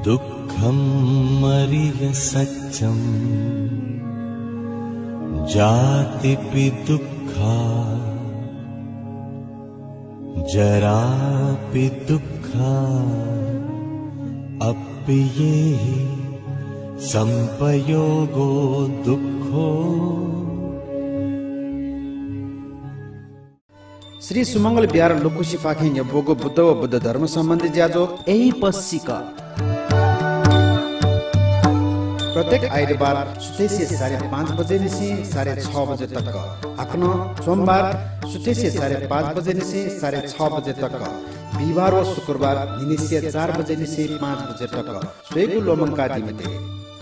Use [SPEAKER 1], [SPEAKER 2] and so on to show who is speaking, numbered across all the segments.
[SPEAKER 1] दुःखं मरिह सत्यं जातिपि दुःखा जरापि दुःखा अप्येहि संपयोगो दुःखो।
[SPEAKER 2] श्री सुमंगल बिहार लुकुसी पाखे बोगो बुद्ध व बुद्ध धर्म संबंधी ज्याजो यही पश्चिक प्रत्येक आइतबार सुतेसी 5:30 बजे से 6:30 बजे तक आकनो सोमबार सुतेसी 5:30 बजे से 6:30 बजे तक बिहिबार व शुक्रबार निनिसिया 4 बजे से 5 बजे तक सोएको लोमंका दिमते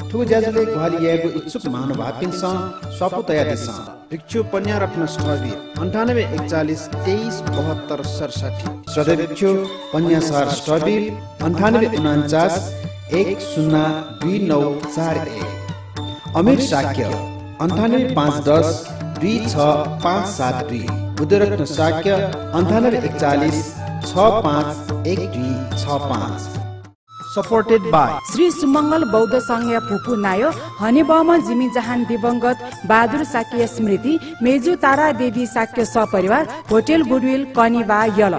[SPEAKER 2] ठुक ज्याजोले गुहालिएको इच्छुक महानुभावकिनसँग स्वापुतया दिस भिक्षु पन्या रत्न स्टबी 9841 23 72 67 श्रद्धेय भिक्षु पन्या सर स्टबी 9849 102941 अमीर शाक्य 9851 26572 बुद्धरत्न शाक्य 9841 651265
[SPEAKER 3] सपोर्टेड बाय श्री सुमंगल बौद्ध संघ पुपु नायो हनेबम जिमी जहान दिवंगत बहादुर साक्य स्मृति मेजु तारा देवी साक्य सपरिवार होटल गुडविल कनिवा यल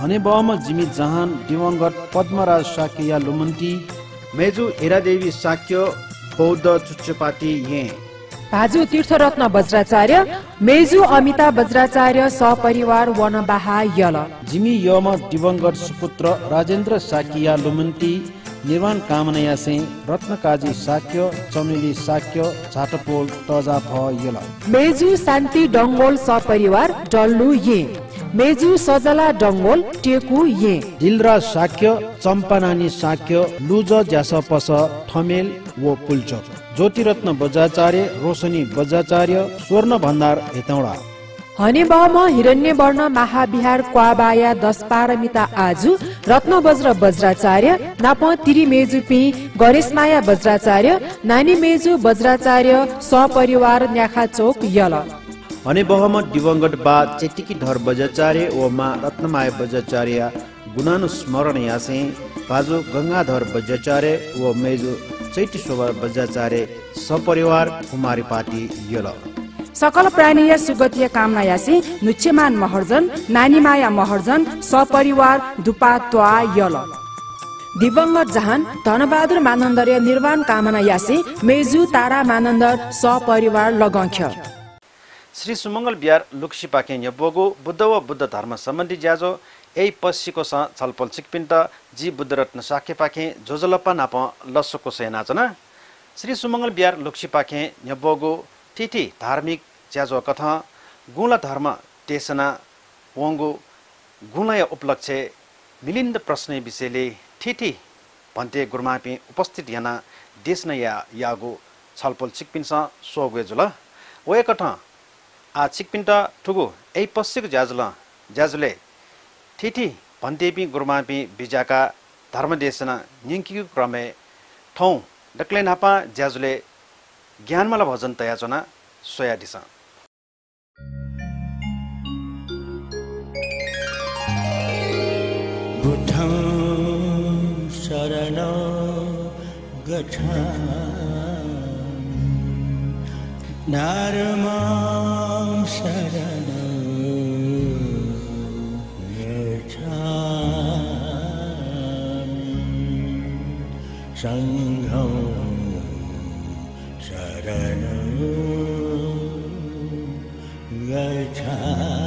[SPEAKER 2] हनेबम जिमी जहान दिवंगत पद्मराज साक्य लुमन्ती मेजु हेरा देवी साक्य बौद्ध चुच्चपाती ये
[SPEAKER 3] भाजु तीर्थरत्न वज्राचार्य मेजु अमिता वज्राचार्य सपरिवार वनबाहा यल
[SPEAKER 2] जिमी यम दिवंगत सुपुत्र राजेन्द्र साकिया लुमन्ती निर्वाण कामनया से रत्नकाजी साक्य चमेली साक्य झाटपोल तजा भ यल
[SPEAKER 3] मेजु शान्ति डंगोल सपरिवार डल्लु ये मेजु सजला डंगोल टेकु ये
[SPEAKER 2] दिलरा साक्य चम्पानानी साक्य लुज ज्यासपस ठमेल व पुल्च ज्योतिरत्न बज्राचार्य रोशनी बज्राचार्य स्वर्ण भण्डार हेतौडा
[SPEAKER 3] हनेबम हिरण्य वर्ण महाविहार क्वाबाया 10 पारमिता आजु रत्न वज्र वज्राचार्य नाप तिरी मेजु पि गणेशमाया वज्राचार्य नानी मेजु वज्राचार्य सपरिवार न्याखा चौक यल
[SPEAKER 2] हनेबहम दिवंगत बा चेटिकी धर बज्राचार्य व मा रत्नमाया वज्राचार्य गुणानुस्मरण यासे बाजु गंगाधर वज्राचार्य व मेजु चैती शोभा वज्राचार्य सपरिवार कुमारी पार्टी यल
[SPEAKER 3] सकल प्राणीय सुगतीय कामना यासी नुच्छेमान महर्जन नानीमाया महर्जन सपरिवार दुपात्वा यल दिवंगत जहान धनबहादुर मानन्दर्य निर्वाण कामना यासी मेजु तारा मानन्दर सपरिवार लगंख्य
[SPEAKER 2] श्री सुमंगल बिहार लुक्सी पाखे बोगो बुद्ध व बुद्ध धर्म सम्बन्धी ज्याजो यही पश्चिको छलफल सिकपिन्ट जी बुद्धरत्न साखे पाखे जोजलप्पा नाप लस्सोको सेनाचना श्री सुमंगल बिहार लुक्सी पाखे बोगो ठिठी धार्मिक ज्याजो कथा गुला धर्म टेसना वंगो गुलाय उपलक्ष्य मिलिन्द प्रश्न विषयले ठिठी भन्ते गुरुमापी उपस्थित याना देश न यागो छलफल सिकपिन्स सोगे जुल वे कथा आ सिकपिन्ट ठुगो यही पश्चिको ज्याजुले ठिठी भन्तेपी गुरुमापी बिजाका धर्मदेशना निङ्कीको क्रमे ठौँ डक्ले नापा ज्याजुले ज्ञानमाला भजन तयाचना सोया दिसा
[SPEAKER 1] बुद्धं शरणं गच्छामि धर्मं शरणं गच्छामि संघं शरणं गच्छामि।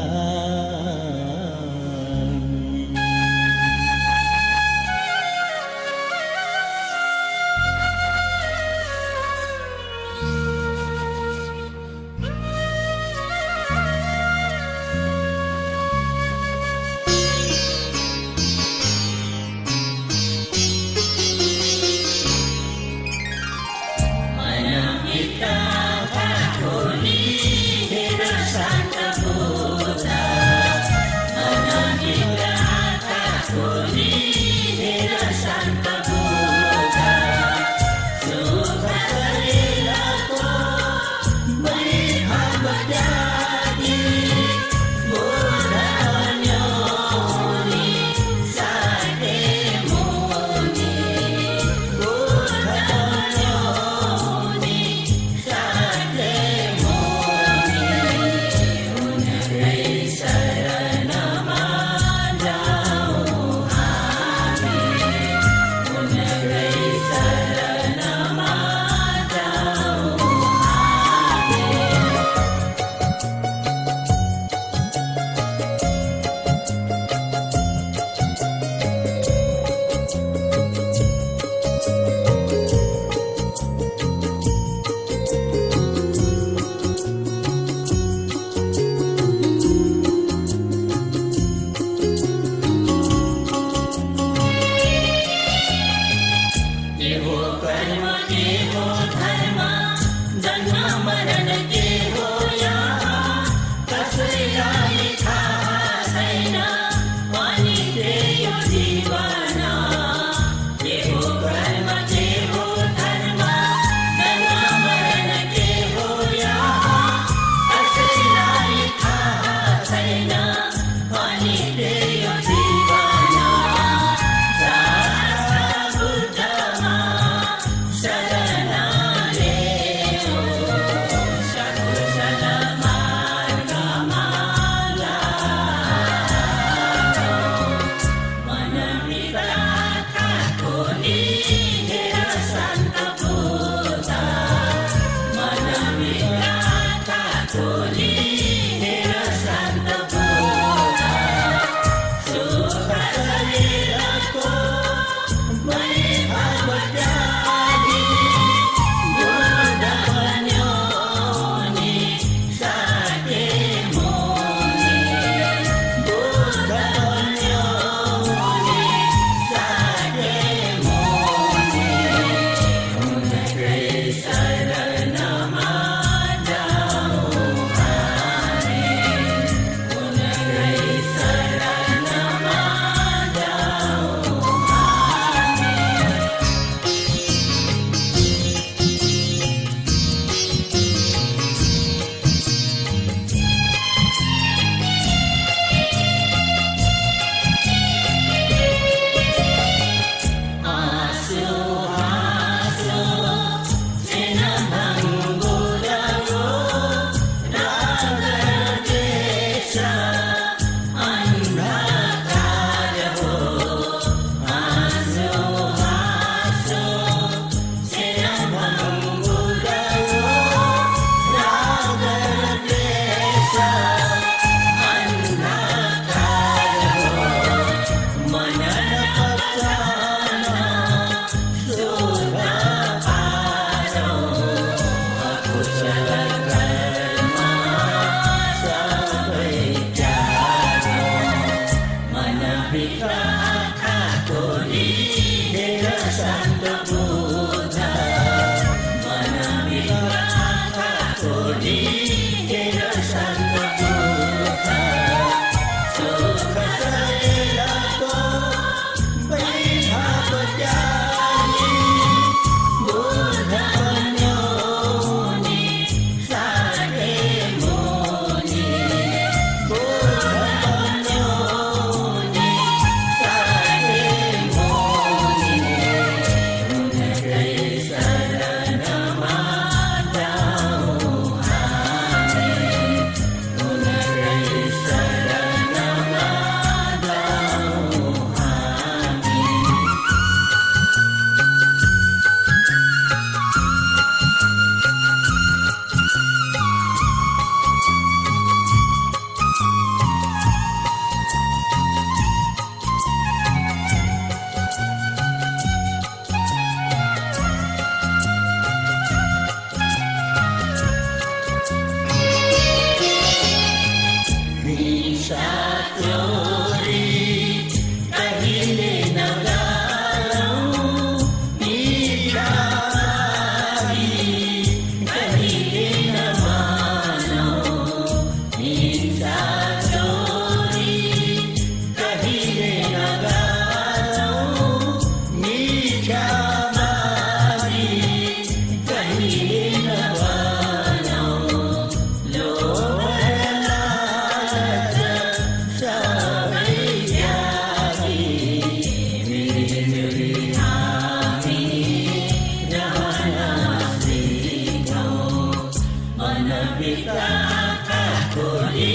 [SPEAKER 1] खोली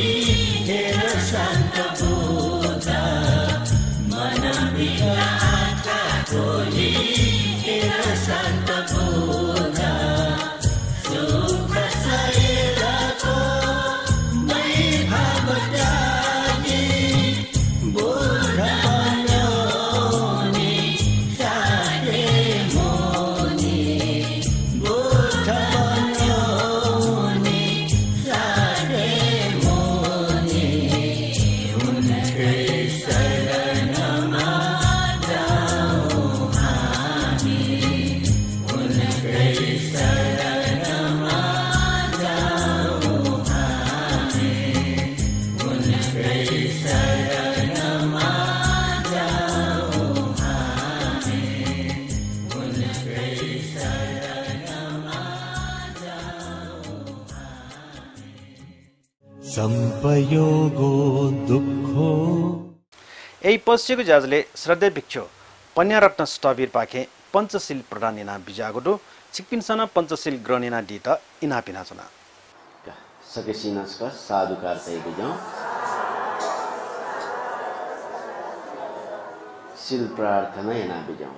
[SPEAKER 1] तेरो शान्त बुद्ध मनभित्र आँखा खोली तेरो शान्त बुद्ध सुख शरीरको मै भाव त्यागी बुद्ध बन्यो नि सारे मोनी बुद्ध बन्यो नि सारे मोनी उनकै शरणमा जाऊ हामी उनकै शरणमा जाऊ हामी उनकै शरणमा जाऊ हामी उनकै शरणमा जाऊ
[SPEAKER 4] सम्पयोगो दुःखो
[SPEAKER 2] यही पश्चिको जाजले श्रद्धे भिक्षु पन्यारत्न स्टबीर पाखे पञ्चशील प्रदानिना बिजागुडु चिकपिनसना पञ्चशील ग्रनिना डिट इना पिनाचना
[SPEAKER 5] सकेसी नस्का साधुकार तय बिजाऊ शिल प्रार्थना इना बिजाऊ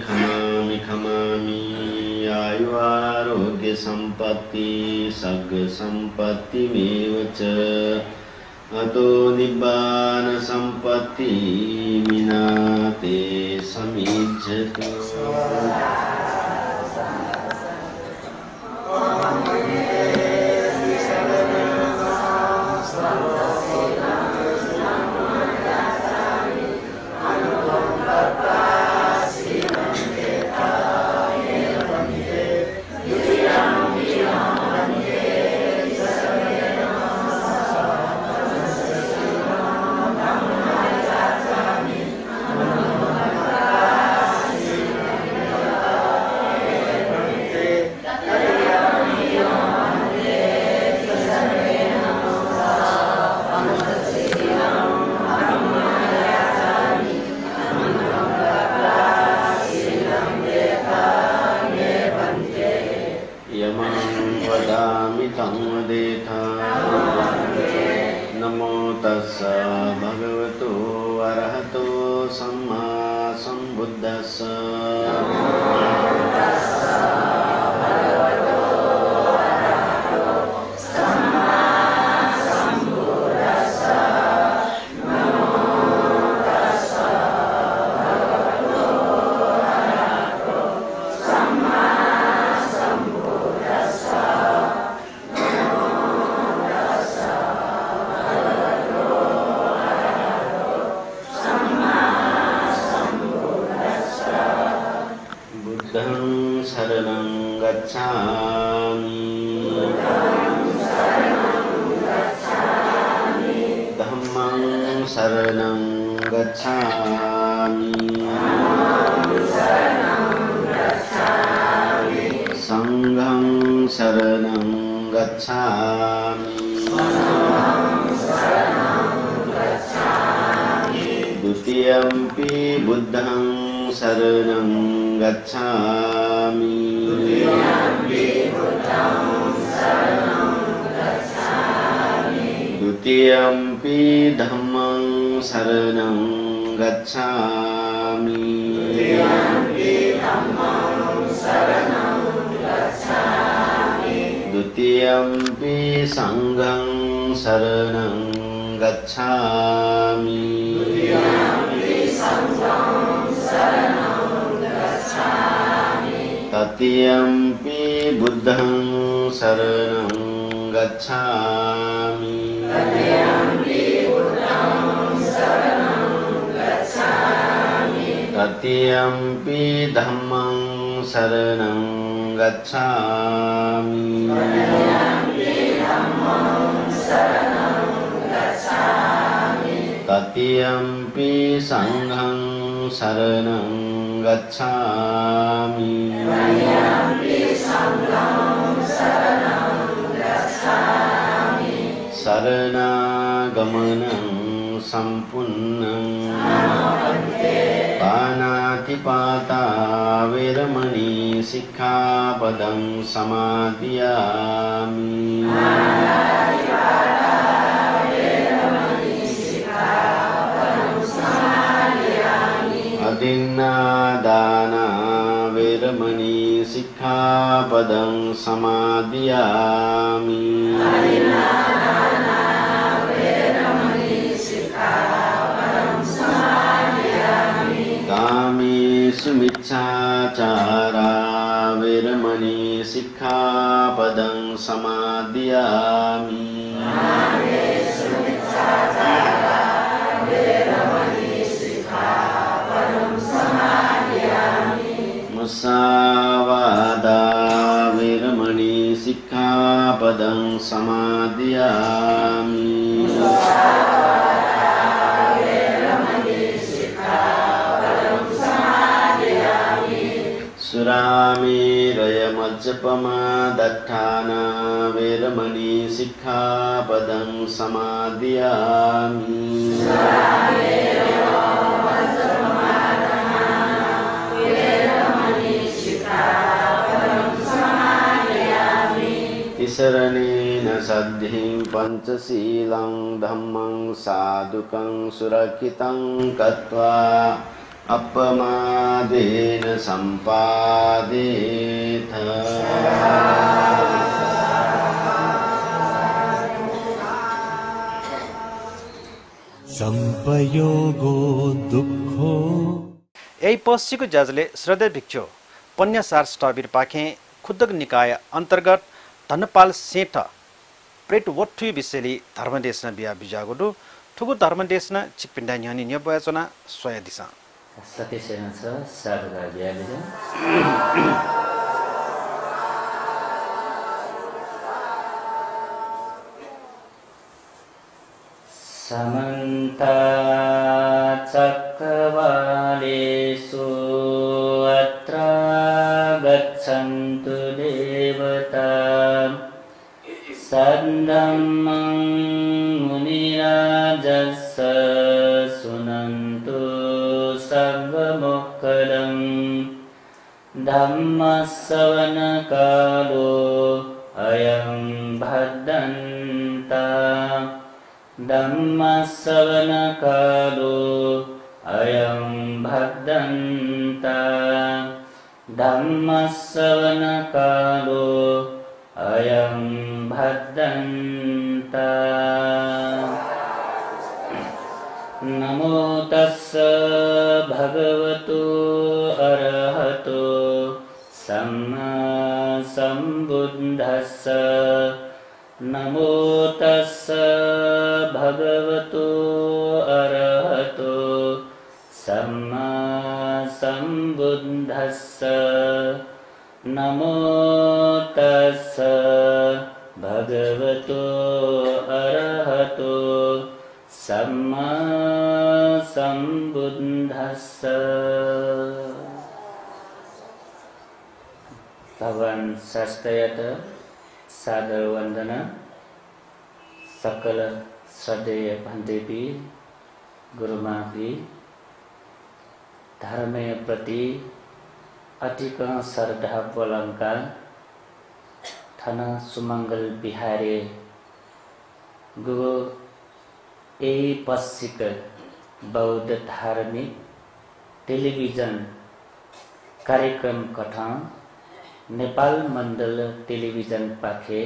[SPEAKER 5] खमामि खमामि आयु आरोग्य संपत्ति सग संपत्ति मेव च अतो निब्बान संपत्ति मिनाते समीज्यते नमो तस्स भगवतो अरहतो सम्मा सम्बुद्धस्स शरणं गच्छामि धम्मं शरणं गच्छामि संघं शरणं गच्छामि द्वितीयंपि बुद्धं शरणं गच्छामि द्वितीयंपि धम्मं शरणं गच्छामि द्वितीयंपि संघं शरणं गच्छामि तृतीयंपि बुद्धं शरणं गच्छामि तृतीयंपि धम्मं शरणं गच्छामि तृतीयंपि संघं शरणं गच्छामि शरणागमनं सम्पूर्णं पानातिपाता वैरमणि सिक्खापदं समादियामि अदिन्नादाना वैरमणि सिक्खापदं समादियामि कामेषु मिच्छाचारा वैरमणि सिक्खापदं समादियामि मुसावादा वैरमणि सिक्खापदं समादियामि सुरामेरयमज्जपमा दट्ठाना वैरमणि सिक्खापदं समादियामि तिसरणेन सद्धिं पञ्चशीलं धम्मं साधुकं सुरक्षितं कृत्वा अपमादेन सम्पादेथ
[SPEAKER 4] सम्पयोगो दुःखो
[SPEAKER 2] यही पश्चिको जजले श्रद्धेय भिक्षु पन्यासार स्टबिर पाखे खुद्दक निकाय अन्तर्गत धनपाल सेठ प्रेटवट्ठु विषयले धर्मदेशना बिहा बिजागोडु ठुगु धर्मदेशना चिकपिन्डा न्यानी न्यबयाचना स्वय दिशा
[SPEAKER 6] सतीसेन छ साधुका बिहा बिजा समन्त चक्रवालेषु अत्र गच्छन्तु देवता सद्धम्मं मुनिराजस्य सुनन्तु सर्वमोक्कडं धम्मश्रवणकालो अयं भद्दन्ता धम्मश्रवणकालो अयं भद्दन्ता धम्मश्रवणकालो अयं भद्दन्ता नमो तस्स भगवतो अरहतो सम्मा सम्बुद्धस्स नमो तस्स भगवतो अरहतो सम्मा सम्बुद्धस्स नमो तस्स भगवतो अरहतो सम्मा सम्बुद्धस्स। भगवान शास्त्रयत सादर वन्दना सकल श्रद्धेय भन्देवी गुरुमापी धर्मय प्रति अतिक श्रद्धा बोलंका थन सुमंगल बिहारे गो ए पश्चिक बौद्ध धार्मिक टेलिभिजन कार्यक्रम कथा नेपाल मण्डल टेलिभिजन पाखे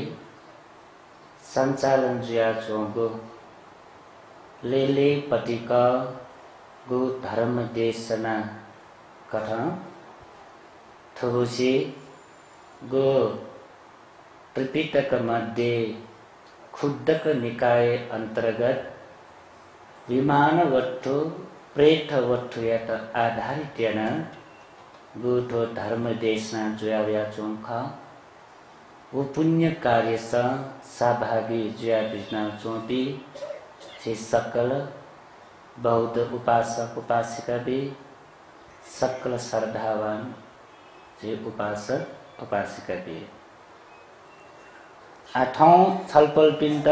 [SPEAKER 6] सञ्चालन जिया चोगो लेले पटिका गो धर्म देशना कथा थुबुसी गो त्रिपिटक मध्ये खुद्दक निकाय अंतर्गत विमानवट्टु प्रेतवट्टु यात आधारित याना गुठो धर्म देशना जुयाव्या चोंखा वो पुण्य कार्य सा सहभागी जुया बिजना चोंपी से सकल बौद्ध उपासक उपासिका भी सकल श्रद्धावान जे उपासक उपासिका थिए। 8औं छलफल पिण्ड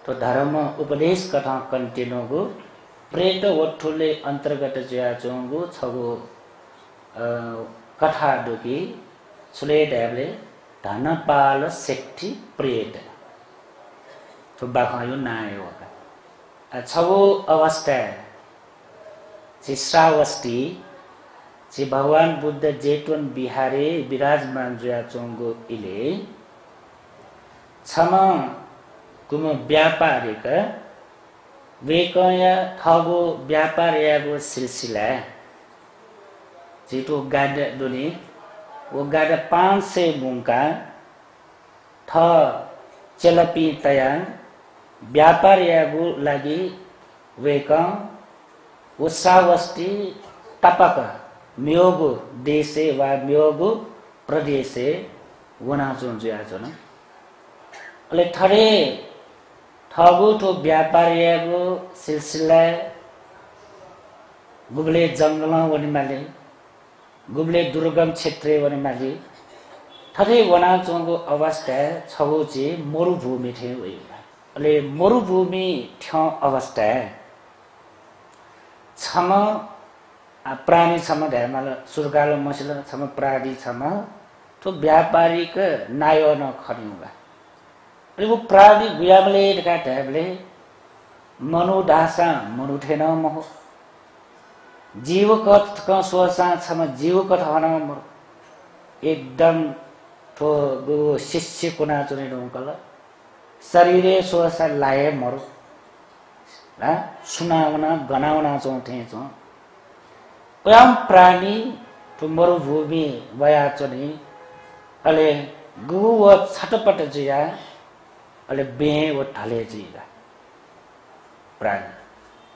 [SPEAKER 6] तो धर्म उपदेश कथा कन्टिनुगु प्रेत वठुले अन्तर्गत ज्याचोंगु छगु कथा दुकी सुले ड्याबले धनपाल सेक्ठी प्रेत तो बाखायो नायो छगु अवस्था श्रावस्ती छि भगवान बुद्ध जेतवन बिहारे विराजमान ज्याचोंगु इले छम कुम व्यापारिक वेकया थगो व्यापारियागो सिलसिला जितो गाड दुनी वो गाड 500 बुंका थ चलपी तया व्यापारियागो लागि वेक उसावस्ती टपक म्योगो देशे वा म्योगो प्रदेशे वना जुन अले थरे थगु तो व्यापारियागो सिलसिला गुबले जंगल वनि माले गुबले दुर्गम क्षेत्र वनि माले थरे वना चोंगो अवस्था छगु छि मरुभूमि थे अले मरुभूमि थ अवस्था छम प्राणी छम धर्मल सुरगालो मसिल छम प्राणी छम तो व्यापारिक नायो न खरिउगा अरे वो प्राणी गुयामले का टैबले मनुदासा मनुठेन मह जीव कथ का सोसा छम जीव कथ हन मर एकदम तो गो शिष्य कुना चुने डोंकल शरीरे सोसा लाए मर ला सुनावना गनावना चोथे चो पयम प्राणी तो मरुभूमि वया चुने अले गु व छटपट जिया अले बे वो ढले जीगा प्राणी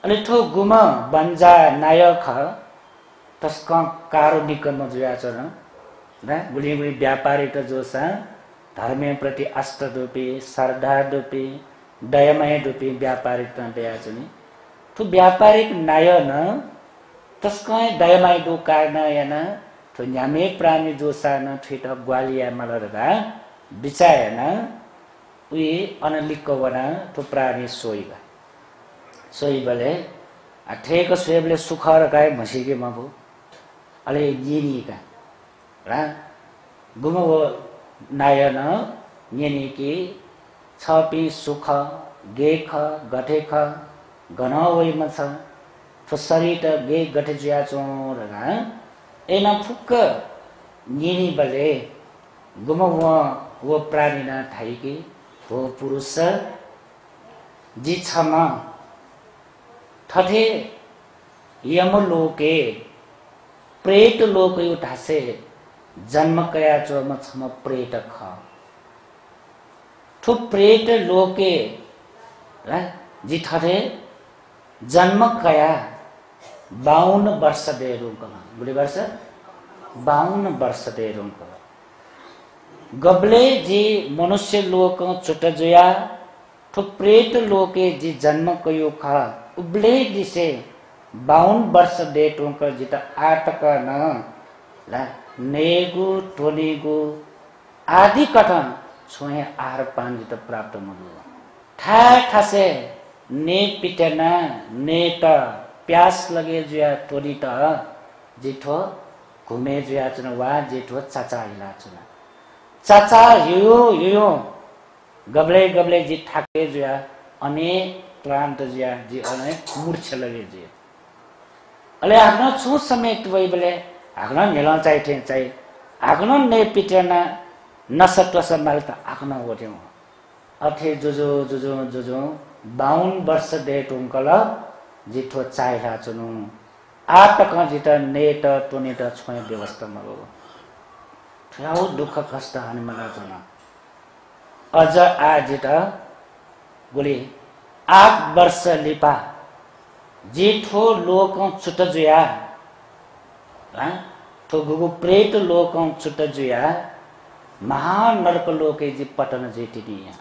[SPEAKER 6] अले ठो गुम बंजा नायक तस्का कारुणिक मजुया चन ना गुली गुली व्यापारी त जोसा धर्म प्रति आस्था दोपी श्रद्धा दोपी दयामय दोपी व्यापारी त दया चनी ठो व्यापारिक नायन तस्का दयामय दो कारण याना ठो न्यामे प्राणी जोसा न ठिट ग्वालिया मलरदा बिचायना उई अनलिक वना तो प्राणी सोइगा सोइबले ठेक सोइबले सुख रकाय मसिके मबु अले येनीका रा गुमो नायन येनीकी छपी सुख गेख गठेख गनवै मछ तो शरीर गे गठे ज्या चोरगा एना फुक्क येनी बले गुमो वो प्राणी ना थाइकी वो पुरुष जी छमा थथे यमलोके प्रेत लोक उठासे जन्म कया चोम छम प्रेत ख ठु प्रेत लोके जी थथे जन्म कया 52 वर्ष दे रुकला बुढी वर्ष 52 वर्ष दे रुकला गबले जी मनुष्य लोक चुट जोया तो प्रेत लोके जी जन्म कयो खा उबले जिसे 52 वर्ष दे टोंकर जिता आटक न ला नेगु टोनेगु आदि कथन छोए आहार पान जिता प्राप्त मगु ठा ठसे ने पिटना ने त प्यास लगे जुया टोनी त जिठो घुमे जुया चन वा जिठो चाचा हिला चन चाचा यो गबले गबले जी ठाके जुया अनेक प्रांत जुया जी अनेक मूर्छ लगे जी अले आग्न छु समेत वही बले आग्न नेला चाहिए आग्न ने पिटेना नसत्व सम्हालता आग्न होट्यो अथे जोजो 52 वर्ष दे टुंकल जिठो चाहिला चुनु आटक जित नेट टोनेट छोय व्यवस्था मगो ठ्याउ दुःख कष्ट हानि मला जना अझ आजित गोली 8 वर्ष लिपा जेठो लोक छुट जुया तो गुगु प्रेत लोक छुट जुया महानरक लोके जी पटन जेटी दिया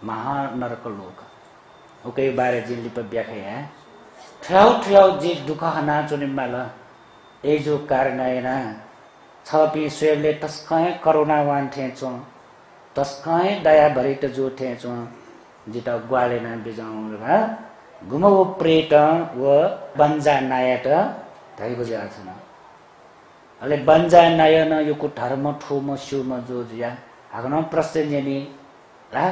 [SPEAKER 6] महानरक लोक ओके बारे जी लिप व्याख्या ठ्याउ ठ्याउ जी दुःख हना चुनि माला ए जो कारण आएना छपी स्वयंले तस्काए करुणावान ठेचो तस्काए दया भरित जो ठेचो जिता ग्वालेना बिजाउँ र घुमो प्रेत व बन्जा नायट धाइ बजे आछन अले बन्जा नायन यो को धर्म ठुम सुम जो जिया हागन प्रश्न नि रा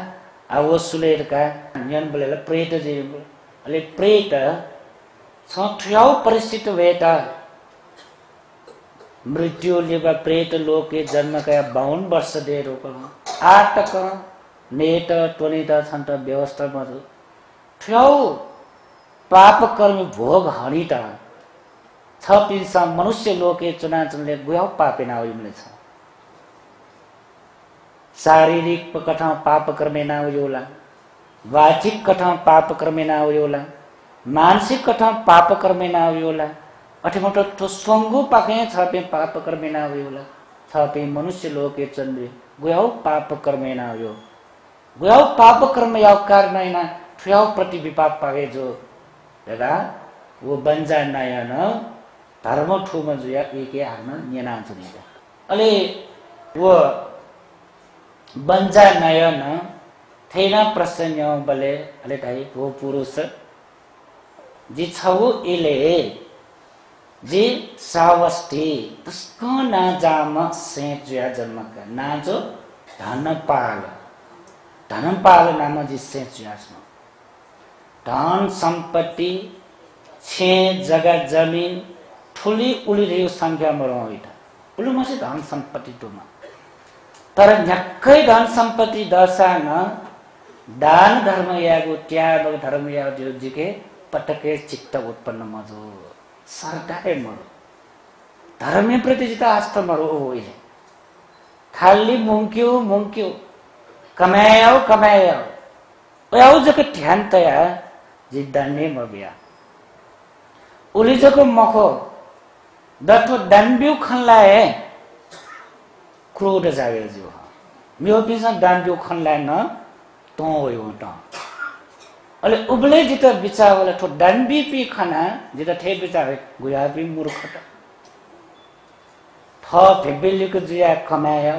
[SPEAKER 6] आव सुलेरका न्यन बलेला प्रेत जे अले प्रेत छ ठ्याउ परिस्थिति वेता मृत्यु लिबा प्रेत लोके जन्मका 52 वर्ष दे रोक आटक नेट टोनित छन्त व्यवस्था मजु ठ्याउ पाप कर्म भोग हनिता छ पिसा मनुष्य लोके चुनाचनले गुयाउ पापे नाउले छ शारीरिक कथा पाप कर्मे नाउयोला वाचिक कथा पाप कर्मे नाउयोला मानसिक कथा पाप कर्मे नाउयोला अठमोट तो स्वंगु पाके छपे पाप कर्मे नाउयोला छपे मनुष्य लोके चन्द्रे गुयाउ पाप कर्मे नाउयो गुयाउ पाप कर्म याउ कारणैना ठ्याउ प्रति विपाप पावे जो दादा वो बन्जा नयन धर्म ठुमा जुया एके हार्न नेना छनि अले वो बन्जा नयन थेना प्रश्न बले अले ताई वो पुरुष जी छौ इले जी सावस्ती तस्को ना जाम से जुया जन्मका ना जो धनपाल नाम जी से जुया धन सम्पत्ति छे जगह जमीन ठुली उली रह्यो संख्या मरौइटा उलु मसे धन सम्पत्ति टुमा तर झक्कै धन सम्पत्ति दशान दान धर्म यागो त्याग धर्म यागो जो जिके पटके चित्त उत्पन्न मजो सरकारे मरो धर्म प्रति जिता आस्था मरो ओइले खाली मुंक्यो कमायो ओयाउ जके ध्यान तया जिद्दाने मबिया उली जको मखो दठो दानबिउ खनलाए क्रोध जागे जो मियो पिसा दानबिउ खनलाए न तो होयो त अले उबले जित बिचावले ठो दानबि पि खना जित ठे बिचावे गुयाबि मूर्खट थ फेबेलिको जुया कमायो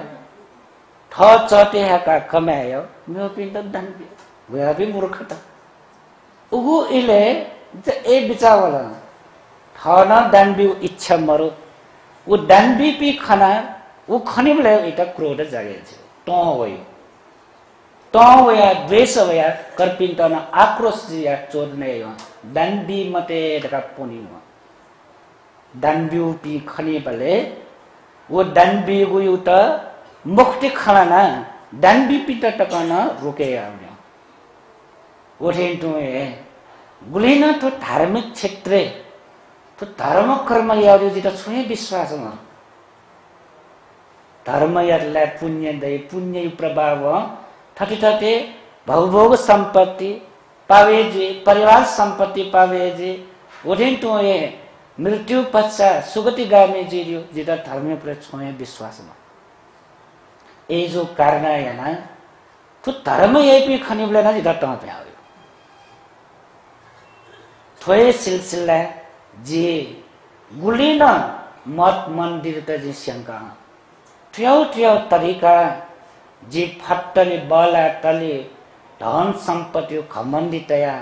[SPEAKER 6] थ चटेहाका कमायो मियो पि त दानबि गुयाबि मूर्खट उगु इले ए बिचावला थना दानबि इच्छा मरो उ दानबि पि खना उ खनिबले इटा क्रोध जागे छ तो वया द्वेष वया कर्पिन्तन आक्रोश जिया चोर्ने यो दानबि मते दका पुनि दानबि पि खनिबले उ दानबि गुयु त मुक्ति खना दानबि पि त टकन रुके आउने ओठेन तो गुलिना तो धार्मिक क्षेत्र तो धर्म कर्म यादो जिता छुए विश्वास म धर्म यादलाई पुण्य दय पुण्य प्रभाव थटे भवभोग संपत्ति पावे जे परिवार संपत्ति पावे जे ओठेन तो मृत्यु पश्चात सुगति गामी जियो जिता धर्म पर छुए विश्वास म ए जो कारण याना तो धर्म यही भी खनिबले न जिता त पे आयो थोए सिलसिला जी गुलिना मत मंदिर त जी शंका ठ्याउ तरीका जी फट्टले बला तले धन सम्पत्ति खमन्दितया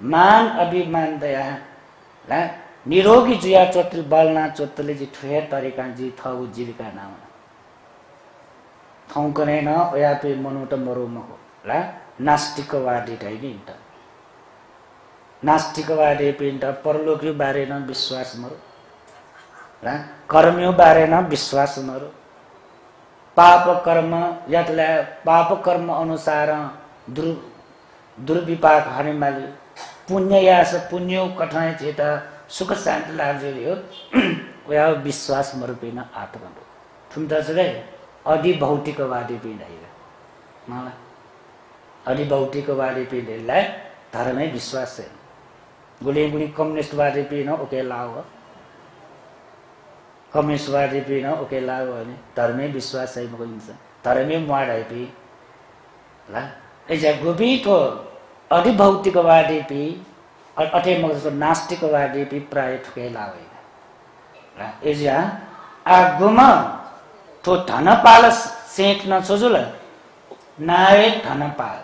[SPEAKER 6] मान अभिमान दया ला निरोगी जुया चोटल बलना चोटले जी ठ्या तरीका जी थौ जीविका नाम थौ कने न ओया पे मनु त मरो मको ला नास्तिकवादी ढाइनि त नास्तिकवादी पिन्ट परलोकी बारे न विश्वास मरो रा कर्मियों बारे न विश्वास मरो पाप कर्म यतले पाप कर्म अनुसार दुर्विपाक हरिमाली पुण्य यास पुण्यो कठाय चेता सुख शान्ति लाग्यो हो ओया विश्वास मरो पिन आत्मा ठुम्ता छ अधि भौतिकवादी पिन हैरा मलाई अधि भौतिकवादी पिनलाई धर्मै विश्वास छ गुली कम्युनिस्टवादी पिन ओके लाओ कम्युनिस्टवादी पिन ओके लाओ भने धर्मै विश्वास है मको इन्सा धर्मै माडै पि ला एजा गोबी तो अधि भौतिकवादी पि अटे मको नास्तिकवादी पि प्राय ठुके लाओ एजिया आगुम तो धनपाल सेंट न सोजुल नावे धनपाल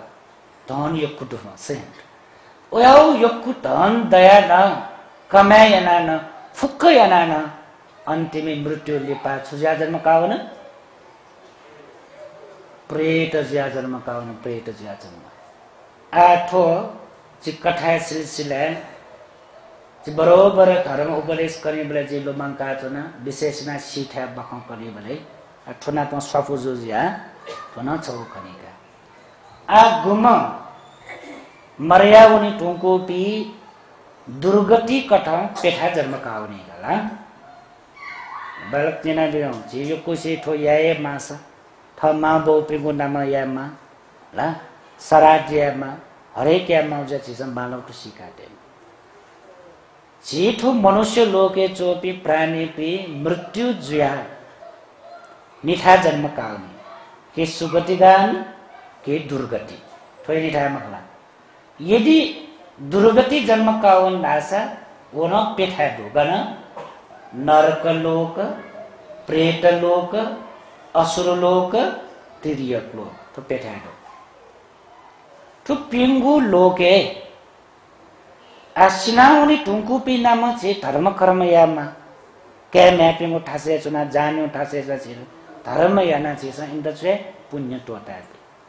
[SPEAKER 6] धन यो कुटुमा सेंट ओयाउ यो कुटन दया न कमाय न फुक्क याना न अन्तिम मृत्यु लिपा छुजा जन्म कावन प्रेत ज्या जन्म कावन प्रेत ज्या जन्म आठो जी कथा सिलसिला जी बरोबर धर्म उपदेश करने बेला जी लोमांग का तो ना विशेष ना सीठा बखों करने बेले ठोना तो स्वापुजो जिया ठोना चौक करने का आ गुम मर्या उन्हीं टुंको पी दुर्गति कथा पेठा जन्म कावने का बालक जना भी हूँ जी यो कुछ ठो याये मासा था माँ बो पिंगो नामा या माँ ला सराज या माँ हरेक या माँ उजा चीज़ बालक तो सिखाते जेठो मनुष्य लोके चोपी प्राणी पी मृत्यु जुया निठा जन्म कावनी के सुगति गान के दुर्गति थोड़ी निठा मखला यदि दुर्गति जन्म कावन दासा वो न पेठा दो गना नरक लोक प्रेत लोक असुर लोक तिर्यक लोक तो पेठा दो तो पिंगु लोके आसिनाउनी टुंकु पी नाम चे धर्म कर्म यामा क्या मैं पिंगु ठासे चुना जान्यो ठासे चे धर्म याना चे सा इंद चे पुण्य टोटा है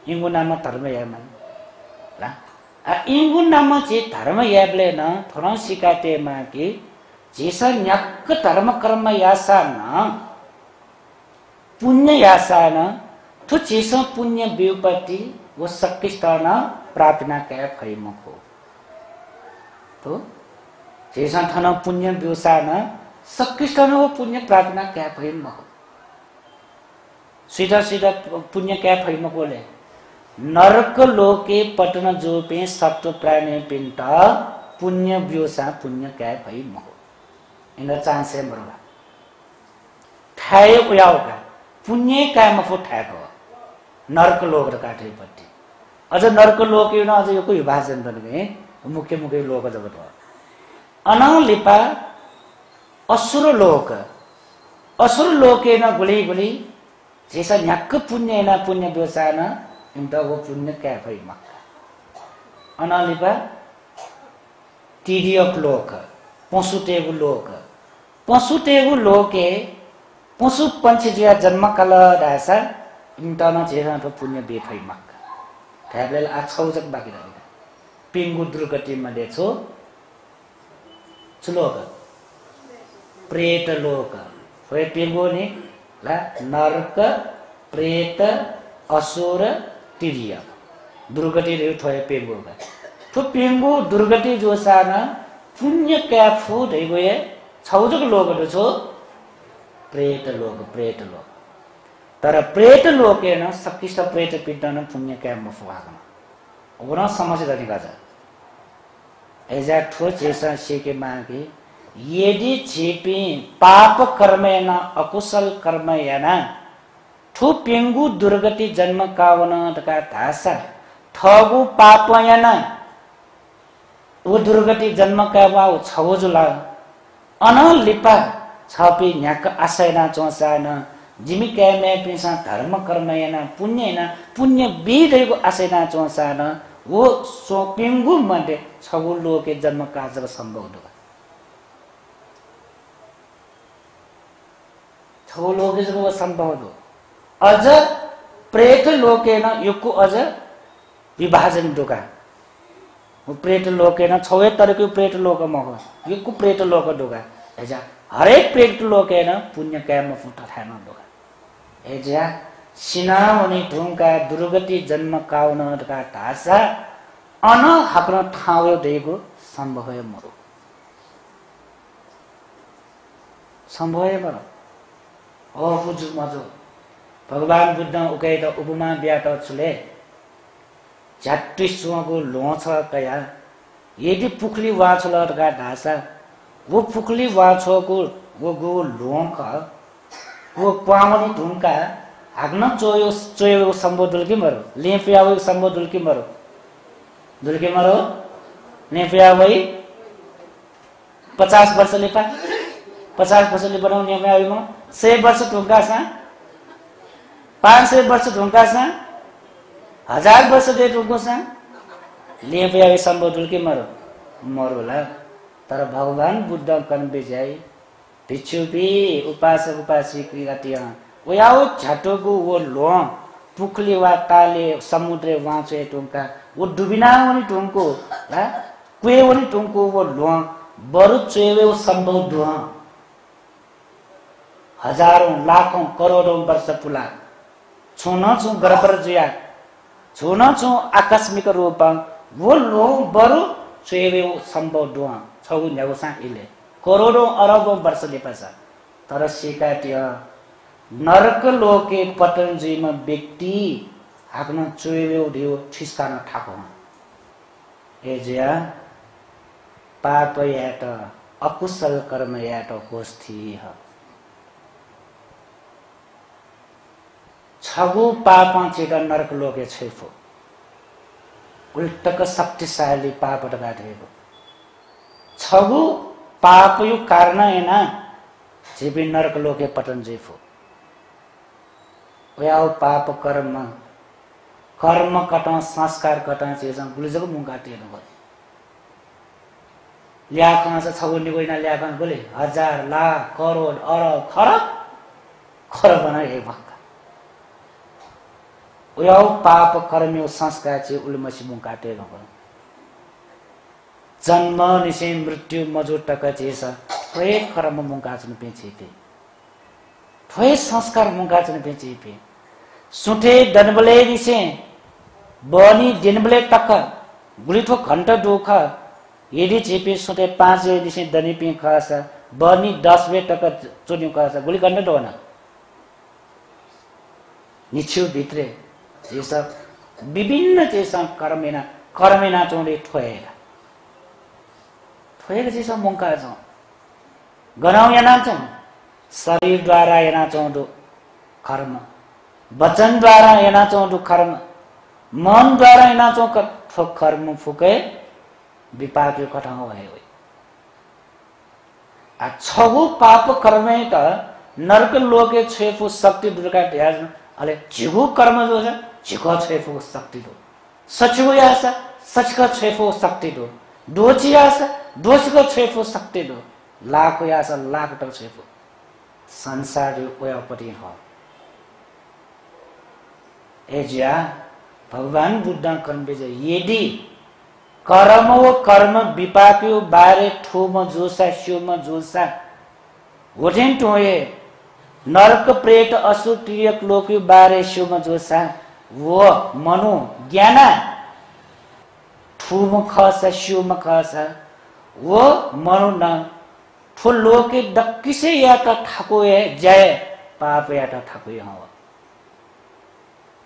[SPEAKER 6] इंगु नाम धर्म यामा ला इंगु नाम चे धर्म याबले न थोड़ा सिकाते माँ की जैसा न्यक धर्म कर्म यासा न पुण्य यासा न तो जैसा पुण्य व्युपति वो सक्किस्तान प्रार्थना क्या खैम हो तो जैसा थना पुण्य व्युसान सक्किस्तान वो पुण्य प्रार्थना क्या खैम हो सीधा सीधा पुण्य क्या खैम बोले नरक लोके पटन जो पे सत्व प्राणी पिंटा पुण्य व्युसा पुण्य क्या खैम हो इन्हें चांस है मरवा ठाए उयाओगा पुण्य क्या मफो ठाए हो नरक लोक र काठे पट्टी अझ नरक लोक यो न अझ यो कोही विभाजन बन गए मुख्य मुख्य लोक जगत हो अनलिपा असुर लोक न गुली गुली जैसा न्याक पुण्य न पुण्य व्यवसाय न इंटा वो पुण्य क्या भई मक्का अनलिपा तिर्यक लोक पशुटेगु लोके पशु पंछी जिया जन्म काल दासा इंटाना चेहरा तो पुण्य बेफाई मक्का ठहरले आछौ जक बाकी रहेगा पिंगु दुर्गति में देखो चलोगा प्रेत लोक होए पिंगु ने ला नरक प्रेत असुर तिर्य दुर्गति रे थोए पिंगु का तो पिंगु दुर्गति जो साना पुण्य क्या फूड है वो ये छौ जक लोक दो प्रेत लोक तर प्रेत लोके न सक्किष्ट प्रेत पिंडन पुण्य क्या मफुआगन ओना समझ रही गाजा ऐसा ठो जैसा से के मांगे यदि छिपी पाप कर्म न अकुशल कर्म या न ठो पिंगु दुर्गति जन्म कावन तका धासा ठगु पाप या न वो दुर्गति जन्म का वाउ छौ जुला अनलिपा छपी न्याक आशय न चौसा न जिमी क्या मैं पिसा धर्म कर्म या न पुण्य बीधेको आशय न चौसा न वो सोपिंगु मध्ये छगु लोके जन्म काज संभव हो छगु लोके जन्म संभव हो अझ प्रेत लोके न युको अझ विभाजन दुका वो प्रेत लोके न छवे तरको प्रेत लोक महो युको प्रेत लोक दुका एजा हरेक प्रेत लोके न पुण्य कर्म फुटा थान दुका एजा सिनाउनी ढुंगा दुर्गति जन्म काउन का ढासा अन हाक्न ठाउँ दिएको सम्भव है मरो सम्भव है मरो ओ बुझु मजो भगवान बुद्ध उकै त उपमा ब्याट छुले झट्टी सुगो लोछ कया यदि पुखली वाछल का ढासा वो पुखली वाछको वो गो लोंख वो पावनी ढुंका हाग्न चोयो सम्बोधुल कि मरो लेपियावो सम्बोधुल कि मरो दुल्के मरो लेपियावो 50 वर्ष लेपा 50 वर्षले बनाउने आयुमा 100 वर्ष ढुङ्गा छ 500 वर्ष ढुङ्गा छ 1000 वर्ष दे ढुङ्गो छ लिए पे सम्भव ढुल्के मर होला तर भगवान बुद्ध कन्बे जाई भिक्षु भी उपासक उपासिक गतिया ओयाओ झटोगु वो लो पुखली वा ताले समुद्र वाचे टुंका वो डुबिना वनी टुंको ह कुए वनी टुंको वो लो बरु चेवे वो संभव दुआ हजारों लाखों करोड़ों वर्ष पुला छुना छु गरबर जुया छुना छु आकस्मिक रूप वो लो बरु चेवे वो संभव दुआ छौ न्याउसा इले करोड़ों अरबों वर्ष लेपसा तर सिकाटिया नरक लोके पतंजीमा व्यक्ति आफ्नो चोइलो ढिउ ठिस्कान ठाको एजिया पाप यात अकुशल कर्म यात होस्थि ह छगु पाप चित नरक लोके छैफो उल्टक शक्तिशाली पाप डगाएको छगु पाप यो कारण एना जेबी नरक लोके पतंजीफो वयाओ पाप कर्म कर्म कटा संस्कार कटा चीज गुलिजको मुंगा टेन गयो ल्याकन छ छगु निगोइना ल्याकन बोले हजार लाख करोड अरब खरब बना एक भक्का वयाओ पाप कर्म संस्कार चाहिँ उलमसी मुंगा टेन गयो जन्म निसे मृत्यु मजुटक चीज थोए कर्म मुंगा चन पेछेते थोए संस्कार मुंगा चन पेछेपे सुठे दनबले निसे बनी दिनबले तक गुलिठो घंटा दुख यदि चेपे सुठे 5 निसे दनी पे खास बनी 10 बजे तक चोन्यु खास गुली घंटा दोना निछु भित्रे ये सब विभिन्न चीज कर्मेना चोंडे ठोएगा चीज मुंका छ गनाउ याना छ शरीर द्वारा याना चोंडो कर्म वचन द्वारा एना चौंडु कर्म मन द्वारा एना चौ कर्म फुके विपाक यो कठाउ भयो आ छगु पाप कर्मे त नरक लोके छेफु शक्ति दुर्गा ध्यान अले झिगु कर्म जो छ झिगो छेफु शक्ति दो सचगु यासा सचका छेफु शक्ति दो दोची यासा दोचको छेफु शक्ति दो लाख यासा लाख त छेफु संसार यो कोयापटी हो एजिया भगवान बुद्ध कन्बेज यदि कर्म वो कर्म विपाक्यो बारे ठुम जोसा स्युम जोसा होठेन टोए नरक प्रेत असुर तिर्यक लोक्यो बारे स्युम जोसा वो मनु ज्ञाना ठुम खस स्युम खस वो मनु न ठुल लोके दक्किसे या त ठाको जय पाप या त ठाको हो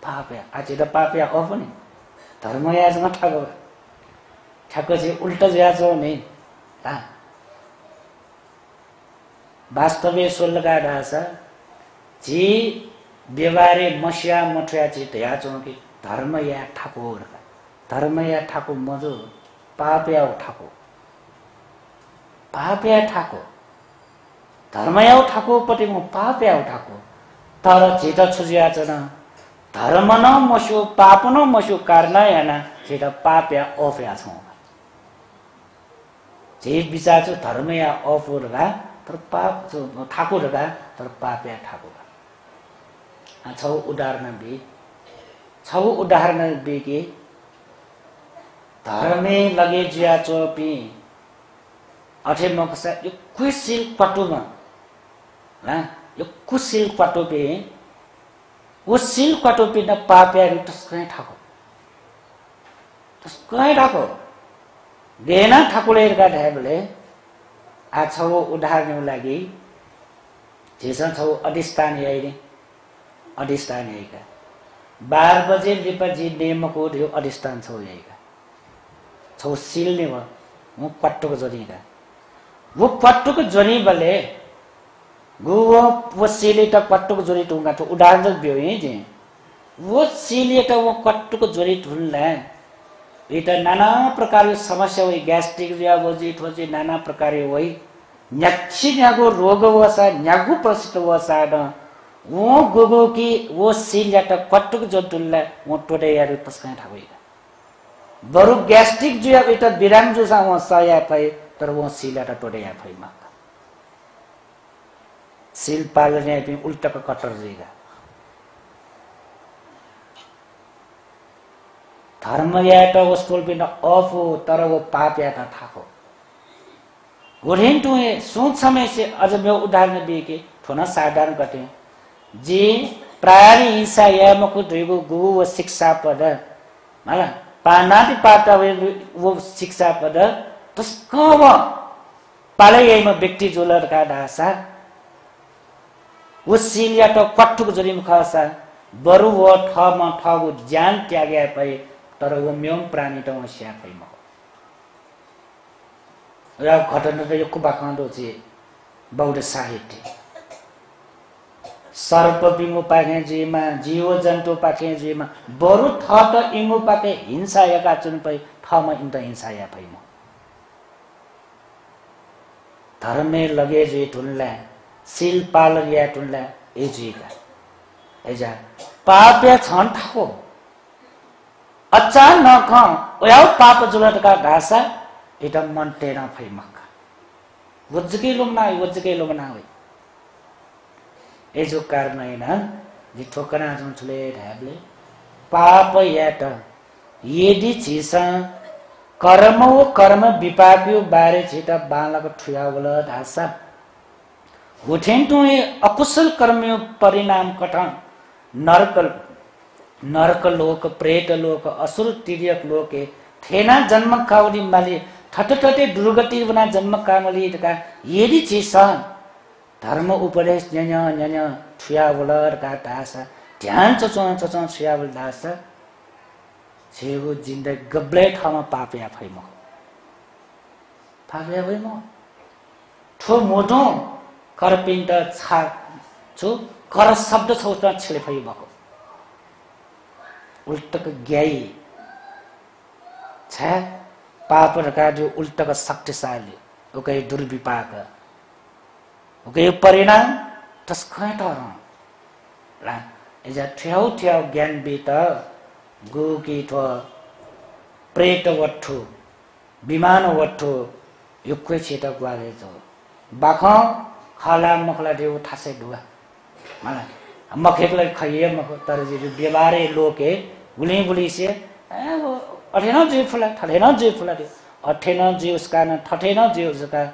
[SPEAKER 6] पापया आज त पापया हो पनि धर्म याजमा ठाको चाहिँ उल्टा ज्याज हो नि वास्तव सोल्लगा ढास जी व्यवहारे मस्या मठ्या चित या कि धर्म या ठाको हो धर्म या ठाको मजो पापया हो ठाको धर्म या ठाको पटे म पापया हो ठाको तर चित छुजिया छ धर्म न मस्यो पाप न मस्यो कारण याना सेटा पाप या अफ या छौ जे विचार छ धर्म या अफ रगा तर पाप छ ठाको रगा तर पाप या ठाको छौ उदाहरण बे के धर्मे लगे जिया चोपी अठे मकसा यो कुसिल पटुमा यो कुसिल पटुपे वो सिल कटोपी न पाप्या टस्कै ठाको देना ठाकुरका ढाबले आ छौ उदाहरण लागि जेसन छौ अधिष्ठान यहीका 12 बजे लिपजी नेमको यो अधिष्ठान छौ यहीका छौ सिल ने वो पट्टुको जनीका वो पट्टुको जनी बले वो सिले त पट्टुको जोरी टुंगा तो उदाहरण बियो जे वो सिले त वो पट्टुको जोरी ठुल्ला ये त नाना प्रकार समस्या हुई गैस्ट्रिक या वो जी नाना प्रकार हुई न्यागो रोग वसा न्यागु प्रसिद्ध वसा न वो गोगो की वो सील जाता कट्टुक जो तुल्ला वो टोटे यार तस्काय ठावे बरु गैस्ट्रिक जो अब इतना बिराम जो सा वो साया पाए तर वो सील जाता टोटे यार पाए माँ सील पालने पे उल्टा का कटर देगा धर्म याता वो स्कूल पे न ऑफ हो तर वो पाप याता था को गुरें तो है सोच समय से आज मैं उदाहरण दे के थोड़ा साधारण करते हैं जी प्राणी हिंसा या मको द्रिगो गु वो शिक्षा पद माला पानाति पाता वो शिक्षा पद तो कब पाले यही में व्यक्ति जो लड़का दासा वो सील या तो कट्टुक जरिम खासा बरु वो ठामा ठागु जान त्यागे पाए तर वो म्योम प्राणी तो वो श्या पाए मको र घटना तो यो बाखांडो चे बौद्ध साहित्य सर्प बिंगु पाके जीमा जीव जन्तु पाके जीमा बरु थ त इंगु पाके हिंसा यका चुन पई थमा इन त हिंसा या पई म धर्मे लगे जे तुनला सील पालन या तुनला ए जीका एजा पाप या छन थाको अचानक ओया पाप जुलट का घासा इटा मन टेरा फै मक्का वज्जके लोमना होई एजो कारण हैन जे ठोकना जुनले ढाबले पाप यात यदि छिसा कर्म विपाक्यो बारे छिता बालक ठुयावल धासा होठेन तो अकुशल कर्मयो परिणाम कठन नरक लोक प्रेत लोक असुर तिर्यक लोके थेना जन्म कावली माली ठटे दुर्गति बना जन्म कामली का यदि छिसा धर्म उपदेश न्यान्य ठुयावलर का दासा ध्यान चचो ठुयावल दासा छेगो जिन्दगी गब्ले ठाउँमा पाप्या फैम ठो मोटो करपिन्ट छा छु कर शब्द छौता छिले फैमको उल्टक ग्याई छ पाप रका जो उल्टक शक्तिशाली ओके दुर्विपाक ओके परिणाम तस्कै तर ला एजा ठ्याउ ज्ञान बित गो की थो प्रेत वट्ठु विमान वट्ठु यो कोइ छेत ग्वाले जो बाख खाला मखला देउ थासे दुआ मला मखेकले खइए मख तर जे व्यवहारे लोके गुली से अठेन जे फुला थलेन जे फुला दे अठेन जे उसका न ठठेन जे उसका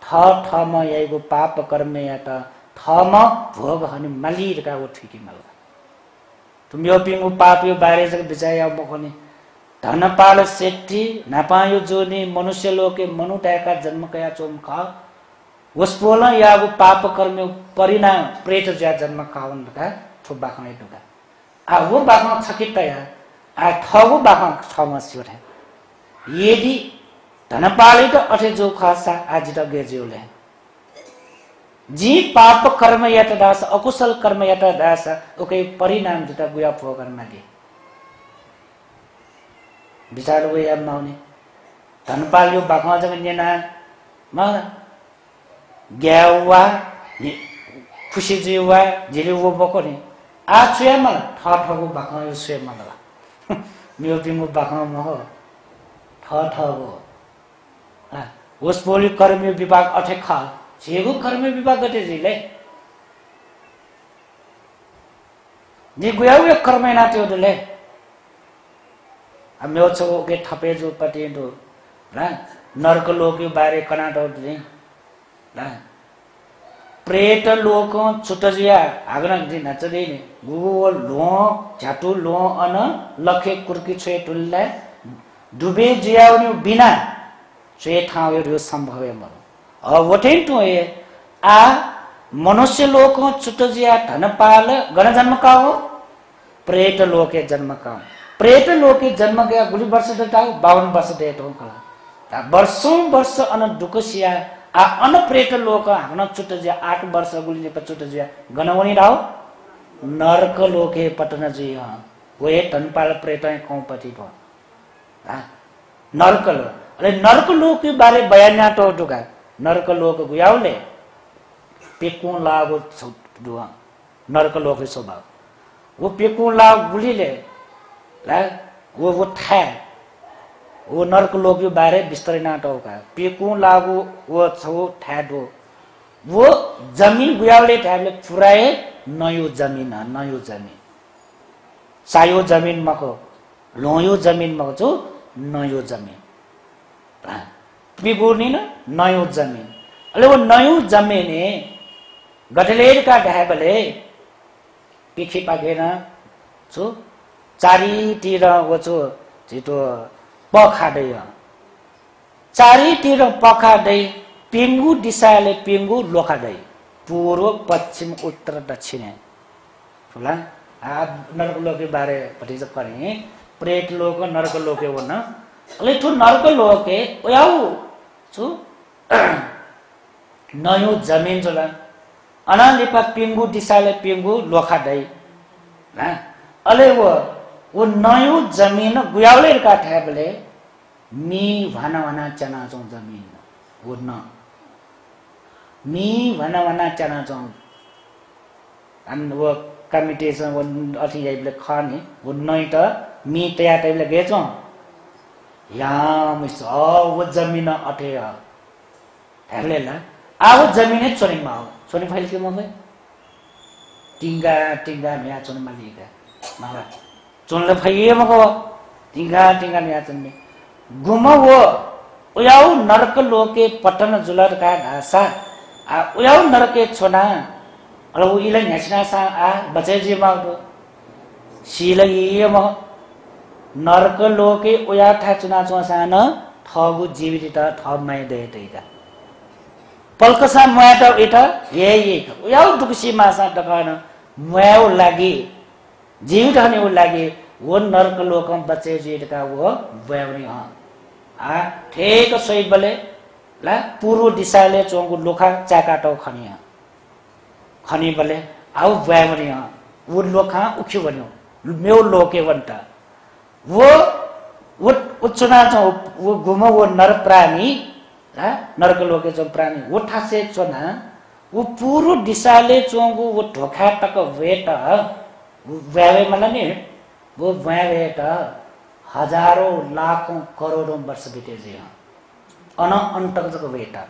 [SPEAKER 6] ठम याइगो पाप कर्म या त ठम भोग हनि मलिर का वो ठिकी मल तुम यो पिंगु पाप यो बारे जग बिचाया मखने धन पाल सेठी नापायो जोनी मनुष्य लोके मनुता का जन्म कया चोम खा वस्पोला या वो पाप कर्म परिणाम प्रेत ज्या जन्म खावन का ठो बाखने दुगा आ वो बाखन छकिता या आ ठगु बाखन छमा स्योर है यदि धन पाले तो अठे जो खासा आज त गेज्योले जी पाप कर्म यत दास अकुशल कर्म यत दास ओके परिणाम जुता गुया फोगर मागे विचार वे अब माउने धन पाल्यो बाखमा जग नेना म ग्यावा खुशी जीवा जिले वो बकोने आ छुया म ठठगु बाखमा यो छुया मला मियो पिमु बाखमा म हो ठठगु उस बोली कर्म विभाग अठे खा छेगु कर्म विभाग गते जिले नि गुयाउ कर्म नात्यो दले हाम्रो छो के थपे जो पटे दो र नरक लोक बारे कना दो दे र प्रेत लोक छुटजिया आगन दिन नचदे नि गु लो झाटु लो अन लखे कुर्की छे टुल्ला डुबे जियाउनु बिना छे ठाउँ यो सम्भव है मरो वठेन तो ये आ मनुष्य लोक छुटजिया धन पाल गण जन्म का हो प्रेत लोके जन्म का प्रेत लोके जन्म गया गुली वर्ष देता 52 वर्ष देता हूँ कला वर्ष अन दुखसिया आ अन प्रेत लोक हमन छुटजिया 8 वर्ष गुली ने छुटजिया गणवनी राव नरक लोके पटन जी वे धन पाल प्रेत कौं पति भो नरक लो अरे नरक लोक के बारे बयान तो दुगा नरक लोक गुयावले पेकू लागो दुआ नरक लोक स्वभाव वो पेकू लाग बुलीले ला वो था वो नरक लोक यो बारे बिस्तरै नाटो का पेकू लागो वो छौ था दो वो जमीन गुयावले थाले पुराए नयो जमीन सायो जमीन मको लोयो जमीन मको जो नयो जमीन पिगुर्नी न नयो जमीन अले वो नयो जमीने गठलेर का ढाबले पिखी पाकेन छु चारीतिर वो छु छिटो पखाडै चारीतिर पखाडै पिंगु दिशाले पिंगु लोखाडै पूर्व पश्चिम उत्तर दक्षिण होला आ नरक लोक के बारे पटिज करे प्रेत लोक नरक लोक हो न अले ठु नरक लोक के ओयाउ छु नयो जमीन जोला अनालिपा पिंगु दिशाले पिंगु लोखाडै ना अले वो नयो जमीन गुयावले का ठेबले मी भना चना चौ जमीन वो न मी भना चना चौ अन वो कमिटेसन वो अथि जाइबले खाने वो नई त मी तया टाइपले गेचौ या मिस वो जमीन अठे हेले ला आ वो जमीन चोरी माओ चोरी फाइल के मगे टिंगा म्या चोरी मालिका माला चोनले फाइए मगो टिंगा म्या चोनी गुमा वो उयाउ नरक लोके पटन जुलर का घासा आ उयाउ नरके छोना अरे वो इला न्यासना सा आ बचे जी मागो शील ये म नरक लोके उया था चुना चोसा न ठगु जीवित ठ मै दे तैका पल्कसा मुयाट एटा ये उयाउ दुखसी मासा टकान मुयाउ लागि जीवित हने वो लागि वो नरक लोकम बचे जीवित का वो वैवनी ह आ ठेक सोइ बले ला पूर्व दिशाले चोंगु लोखा चाकाटो खनी बले आउ वैवनी ह वो लोखा उख्यो बन्यो मेउ लोके वन्टा वो उच्चना चो वो गुम वो नर प्राणी नरक लोके चो प्राणी वो ठासे चोना वो पूर्व दिशाले चोंगु वो ढोखा टक वेट वैवे मलने वो वैवेट हजारों लाखों करोड़ों वर्ष बीते जी अन अंतक जग वेटा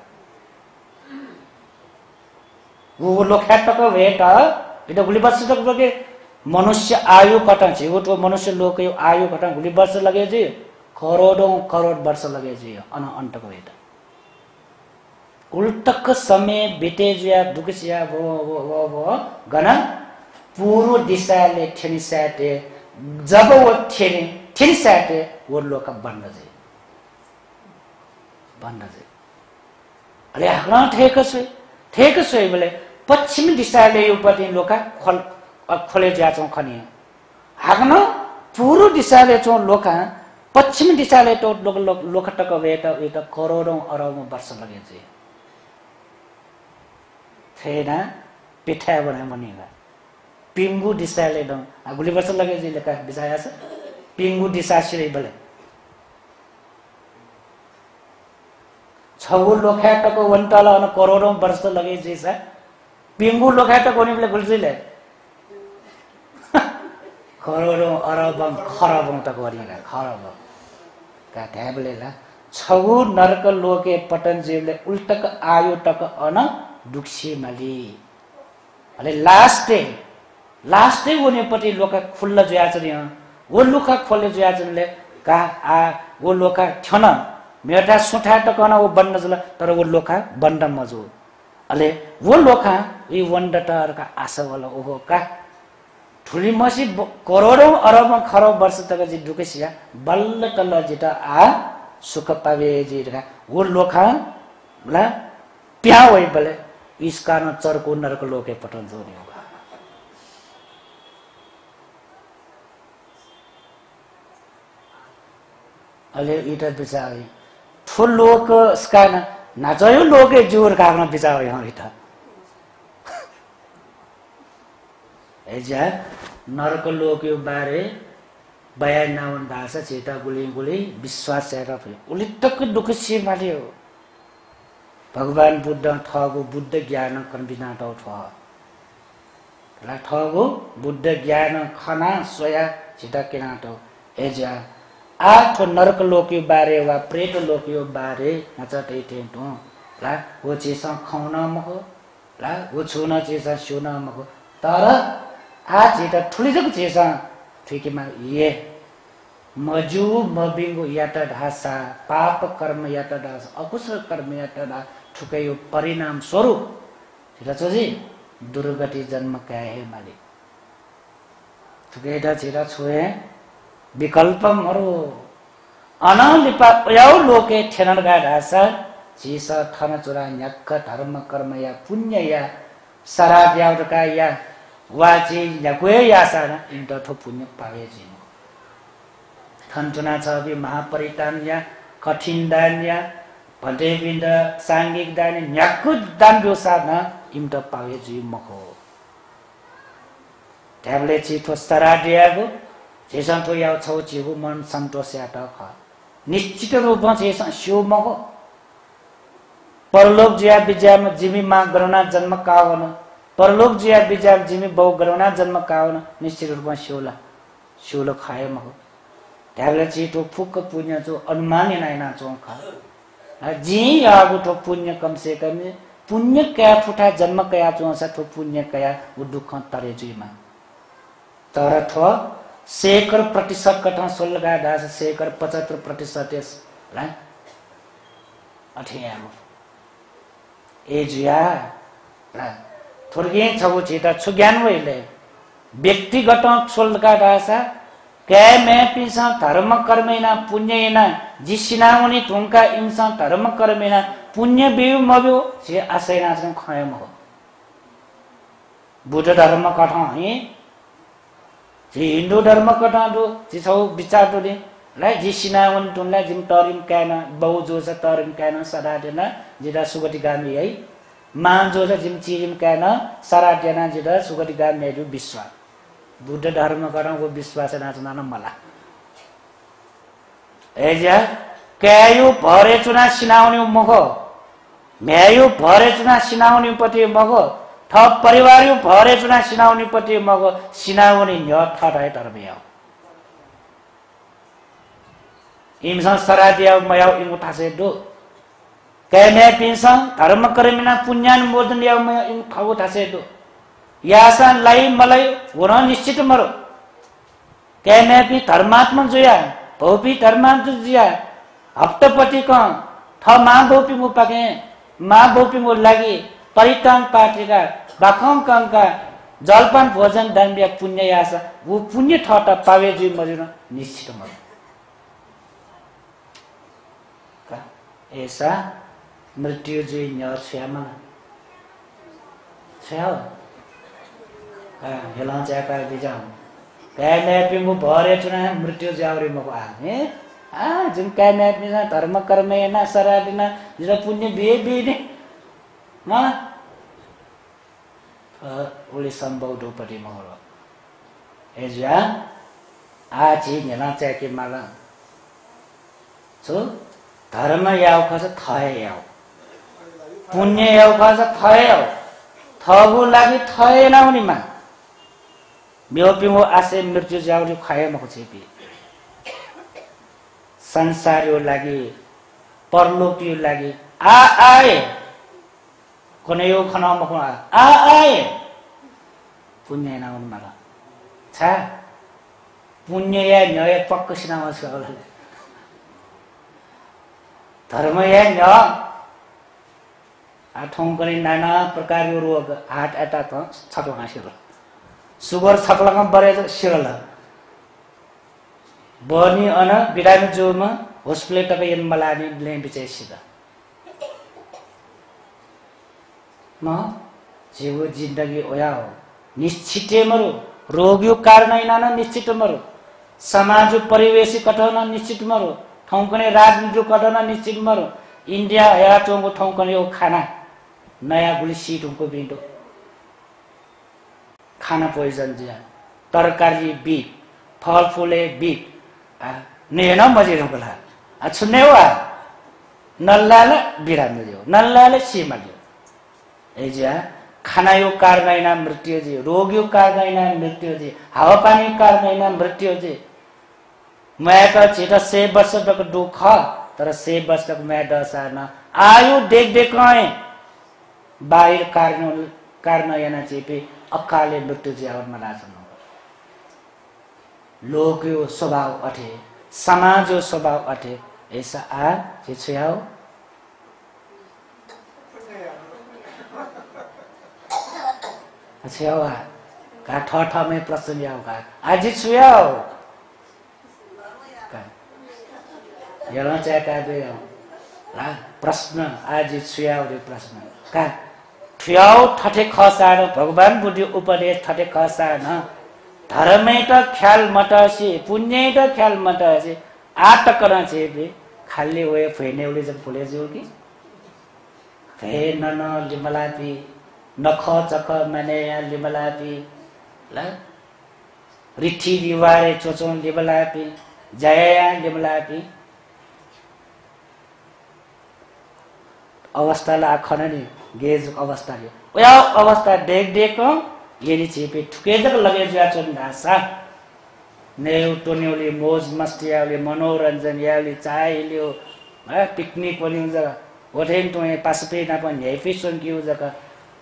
[SPEAKER 6] वो लोखा टक वेट इटा गुली वर्ष तक लगे मनुष्य आयु कटन छी वो तो मनुष्य लोक यो आयु कटन गुली वर्ष लगे जी करोड़ों करोड़ वर्ष लगे जी अन अंतक वेटा उल्टक समय बीते जिया दुखसिया वो गना पूर्व दिशाले ठेनी साटे जब वो ठेनी साटे वो लोक बन्द जे अले हगना ठेक सोइ बोले पश्चिम दिशाले यो पति लोका खोले जाचौ खनी हगना पूर्व दिशाले चौ लोका पश्चिम दिशाले तो लोक टक वेटा एटा करोड़ों अरबौं वर्ष लगे जे थेना पिठा बने मनीगा पिंगु दिशाले दं गुली वर्ष लगे जे लेका बिसाया छ पिंगु दिशा सिरै बले छगु लोखा टक वंटाला न करोड़ों वर्ष लगे जैसा पिंगु लोखा टक कोनी बले गुलजिले करोड़ों अरबौं खरबौं तक वरिगा खरब का ट्याबलेला छगु नरक लोके पटन जेले उल्टक आयो टक अन दुखसी मली अले लास्ट वने पटी लोका खुल्ल जुयाचनी वो लोका खोले जुयाचनले का आ वो लोका ठन मेटा सुठा टकना वो बन्न जला तर वो लोका बन्द मजु अले वो लोका ई वन्डटर का आशा वाला ओहो का ठुली मसी करोड़ौं अरबौं खरब वर्ष तक जी दुखसिया बल्ल तल्ल जिता आ सुख पावे जी का वो लोका ला प्या वइ बले इस कारण चरको नरक लोके पटन जोनी होगा अले इटा बिचारी ठुल लोक स्कान नाजयो लोके जोर कागन बिचारी ह इटा एजा नरक लोके बारे बयान नावन भाषा चेता गुली विश्वास चेता फे उलिटक दुख सी मालियो भगवान बुद्ध ठगो बुद्ध ज्ञान कन्बिनाट ठ ला ठगो बुद्ध ज्ञान खना सोया छिटा किनाट एजा आठ नरक लोक्यो बारे वा प्रेत लोक्यो बारे नचटे टेन्टो ला वो चेसा खाउन मको ला वो छुन चेसा सुन मको तर आ छिटा ठुलिजको चेसा ठिकीमा ये मजु मबिंगो यात ढासा पाप कर्म यात ढासा अकुशल कर्म यात ढा ठुकै यो परिणाम स्वरूप छिटा छोजी दुर्गति जन्म क्या है मालिक ठुकै ढा छिटा छोए विकल्प मरो अनलिपा याउ लोके ठेनरगा ढासा जीसा ठन चुरा न्यक्क धर्म कर्म या पुण्य या सराब याउका या वाची न्यक्वे या साना इंट थो पुण्य पावे जी थन्चुना छ बि महापरितान या कठिन दान या भन्टे बिन्द सांगिक दान न्याक्कु दान ब्यो साधना इम्ट पावे जी मखो ट्याब्ले चिठो सराडियागो जेसन तो याउ छौ चिगु मन सन्तोष यात ख निश्चित रूपमा जेसन शिव मखो परलोक जिया विजयम जिमी मा गरुणा जन्म कावन परलोक जिया विजयम जिमी बहु गरुणा जन्म कावन निश्चित रूपमा शिवला खाए मखो ट्याब्ले चिठो फुक पुण्य जो अनुमान नाइना चोखा जी यागु तो पुण्य कम से कम पुण्य क्या फुटा जन्म कया चोसा तो पुण्य कया वो दुख तरे जीमा तर थो सेकर प्रतिशत कठा सोलगा दास सेकर 75% ला अठियामो एजिया ला थोरगे छबो छिटा छु ज्ञान वइले व्यक्तिगत सोलगा दासा कै मैं पिसा धर्म कर्मेना पुण्यना जिसिनाउनी तुंका इंसा धर्म कर्मेना पुण्य बिउ मबिउ जे आशयना छ खयम हो बुद्ध धर्म कथा है जे हिन्दू धर्म कथा दो जे छौ विचार दो ले ला जिसिनाउन तुंला जिम तरिम कैना बहु जो छ तरिम कैना सदादेना जेदा सुगति गामी है मान जो छ जिम चिरिम कैना सरादेना जेदा सुगति गामी है विश्वास बुद्ध धर्म को विश्वास नाचना मला एजा क्यायु भरे चुना सिनाउनी मगो म्यायु भरे चुना सिनाउनी पति मगो थ परिवारयु भरे चुना सिनाउनी पति मगो सिनाउनी न्य ठटाय तरबिया इमसा सरादिया मयाउ इमु थासे दो कैमे पिंसा धर्म कर्मिना पुण्यान मोदन या मया इमु खाउ थासे दो यासन लाई मलाई होना निश्चित मरो कैमे भी धर्मात्मा जोया भोपी धर्मात्मा जिया हप्तपति का थ मां भोपी मु पाके मां भोपी मु लागि परितान पाटेका बाखम कंका जलपान भोजन दान बिया पुण्य यासा वो पुण्य ठटा पावे जी मरिन निश्चित मरो ऐसा मृत्यु जी न्यर श्यामा छ्याउ हेला चाका बिजाम काय मैपिंग भरे चुना मृत्यु जावरी मको आने जुन काय मैपिंग धर्म कर्म ना सरादिना जरा पुण्य बे ने म ओली संभव दोपटी मरो एजा आजी नेला चाके माला सो धर्म याउ खस थय याउ पुण्य याउ खस थय याउ थगु लागि थय नाउनी मा म्योपिमो आसे मृत्यु जाउली खाए मको छेपी संसारयो लागि परलोकियो लागि आए कोनेयो खना मको आए पुण्य नाउन मला छा पुण्य या न्याय पक्क सिनामा छ धर्म या न आठौं पनि नाना प्रकारको रोग हार्ट अट्याक छटो हाँसिर सुगर छक्लका बरे सिरल बनी अन बिरामी जोमा हॉस्पिटल तक यन मलानी ब्ले बिचे सिदा म जीव जिंदगी ओया हो निश्चित मरो रोगियो कारण इनाना निश्चित मरो समाज परिवेश कठोना निश्चित मरो ठौकने राजनीति कठोना निश्चित मरो इंडिया या चोंगो ठौकने यो खाना नयाँ गुली सीट उनको बिंदो खाना पोइजन जिया तरकारी बीट फल फूले बीट नेना मजे रोकला छुने हुआ नल्लाले बिरामिल्यो नल्लाले सिमल्यो एजिया खानायो कारगैना मृत्युजी रोगियो कारगैना मृत्युजी हावापानी कारगैना मृत्युजी मैं त छिट 100 वर्ष तक दुख तर 100 वर्ष तक मैं दसाना आयु देख देख बाहिर कार्न याना चेपे अकाले मृत्युजी आवर मनासन लोकयो स्वभाव अठे समाजो स्वभाव अठे ऐसा आ छिछ्याओ छिछ्याओ आ का ठ में प्रश्न याओ का आज छिछ्याओ का यला चाहे का दे प्रश्न आज छिछ्याओ रे प्रश्न का ठ्याओ ठठे खसार भगवान बुद्धि उपदेश ठठे खसार न धर्मै त ख्याल मटसी पुण्य त ख्याल मटसी आट करना चाहिए खाली वे फेने उड़े जब फुले जो की फे नन लिमलापी नख चक मने लिमलापी ला रिठी रिवारे चोचों लिमलापी जया लिमलापी अवस्था ला खन नि गेज अवस्था यो या अवस्था देख देख येली छिपे ठुके जक लगे जा चन भाषा नेउ टोन्योले मोज मस्ती याले मनोरञ्जन याले चाय लियो पिकनिक पनि हुन्छ होटेल तो पासपे ना पनि हेफिसन किउ जका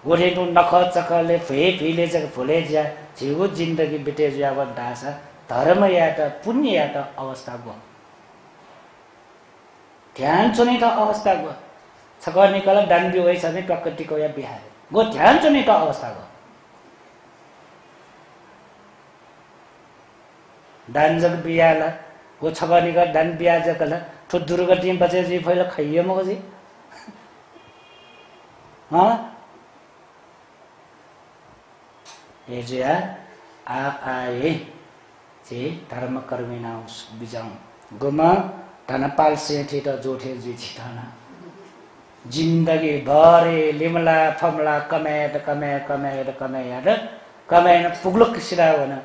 [SPEAKER 6] होटेल तो नख चकले फे फिले जक फुले जा जीव जिन्दगी बिते जा भन्दासा धर्म या त पुण्य या त अवस्था गो ध्यान चुने त अवस्था गो छक निकल डान्बी होइ छ नि प्रकृतिको या बिहार गो ध्यान चुने त अवस्था गो दानजक बियाला वो छगनी का दान बिया जकल तो दुर्गति बचे जी फैल खइए मगजी हां ये जे आ आए जे धर्म कर्मिना बिजाउ गुमा धनपाल से थे त जोठे जी छिठाना जिंदगी भरे लिमला फमला कमे याद कमे न पुगलुक सिरा वना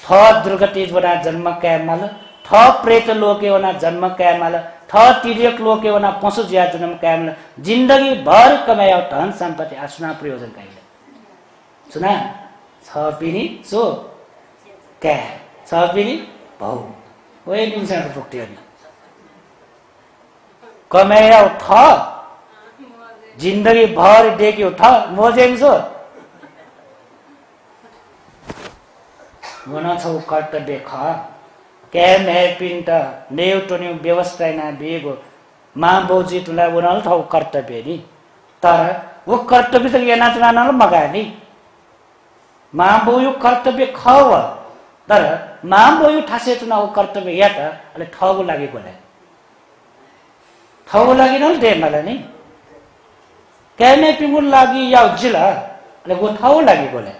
[SPEAKER 6] थ दुर्गति वना जन्म कैमल थ प्रेत लोके वना जन्म कैमल थ तिर्यक लोके वना पशु ज्या जन्म कैमल जिंदगी भर कमायो धन सम्पत्ति आसुना प्रयोजन काइले सुना छ पिनी सो कै छ पिनी भौ ओए निमसँग पुग्थ्यो नि कमायो थ जिंदगी भर देख्यो थ मोजेन्सो वना छौ कर्तव्य ख कैम है पिंट नेउ टोन्यु व्यवस्था ना बेगो मां बोजी तुला वनाल छौ कर्तव्य नि तर वो कर्तव्य त याना चुना न मगा नि मां बोयु कर्तव्य खव तर मां बोयु ठासे चुना वो कर्तव्य या त अले ठगु लागि बोले ठगु लागि न दे मला नि कैम है पिंगु लागि या जिला अले वो ठगु लागि बोले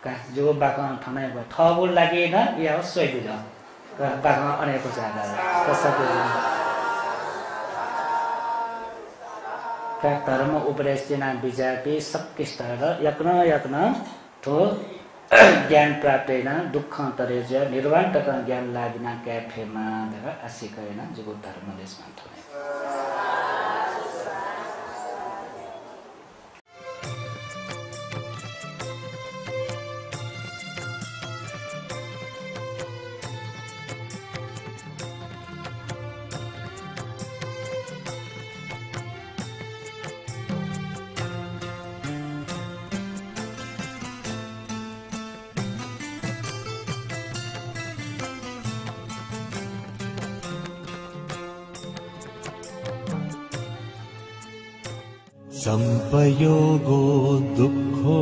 [SPEAKER 6] का जो बाका ठाने ब ठबुल लागि न या सोइदि जा बाका अनेको जागा कसको का धर्म उपदेश दिना बिजापि सक्किस्तर यत्न ठो ज्ञान प्राप्त हैन दुःख तरेज निर्वाण तक ज्ञान लागिना क्याफेमा दगा आसिकैन जो धर्म देशमा ठने
[SPEAKER 4] संपयोगो दुःखो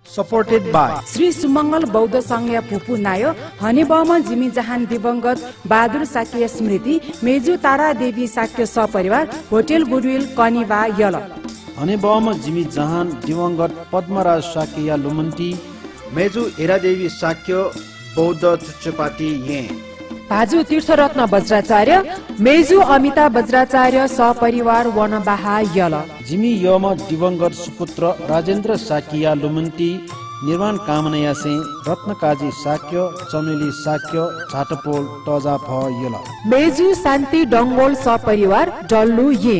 [SPEAKER 2] सपोर्टेड बाय
[SPEAKER 3] श्री सुमंगल बौद्ध संघ पुपु नायो हनेबम जिमी जहान दिवंगत बहादुर साक्य स्मृति मेजु तारा देवी साक्य सपरिवार होटल गुडविल कनिवा यल
[SPEAKER 2] हनेबम जिमी जहान दिवंगत पद्मराज साक्य लुमन्टी मेजु हेरादेवी साक्य बौद्ध चुच्चपाती ये
[SPEAKER 3] भाजु तीर्थरत्न वज्राचार्य मेजु अमिता वज्राचार्य सपरिवार वनबाहा यल
[SPEAKER 2] जिमी यम दिवंगत सुपुत्र राजेन्द्र साकिया लुमन्टी निर्माण कामना यासे रत्नकाजी साक्य चमेली साक्य झाटपोल टजा भ यल
[SPEAKER 3] मेजु शान्ति डङ्गोल सपरिवार डल्लु ये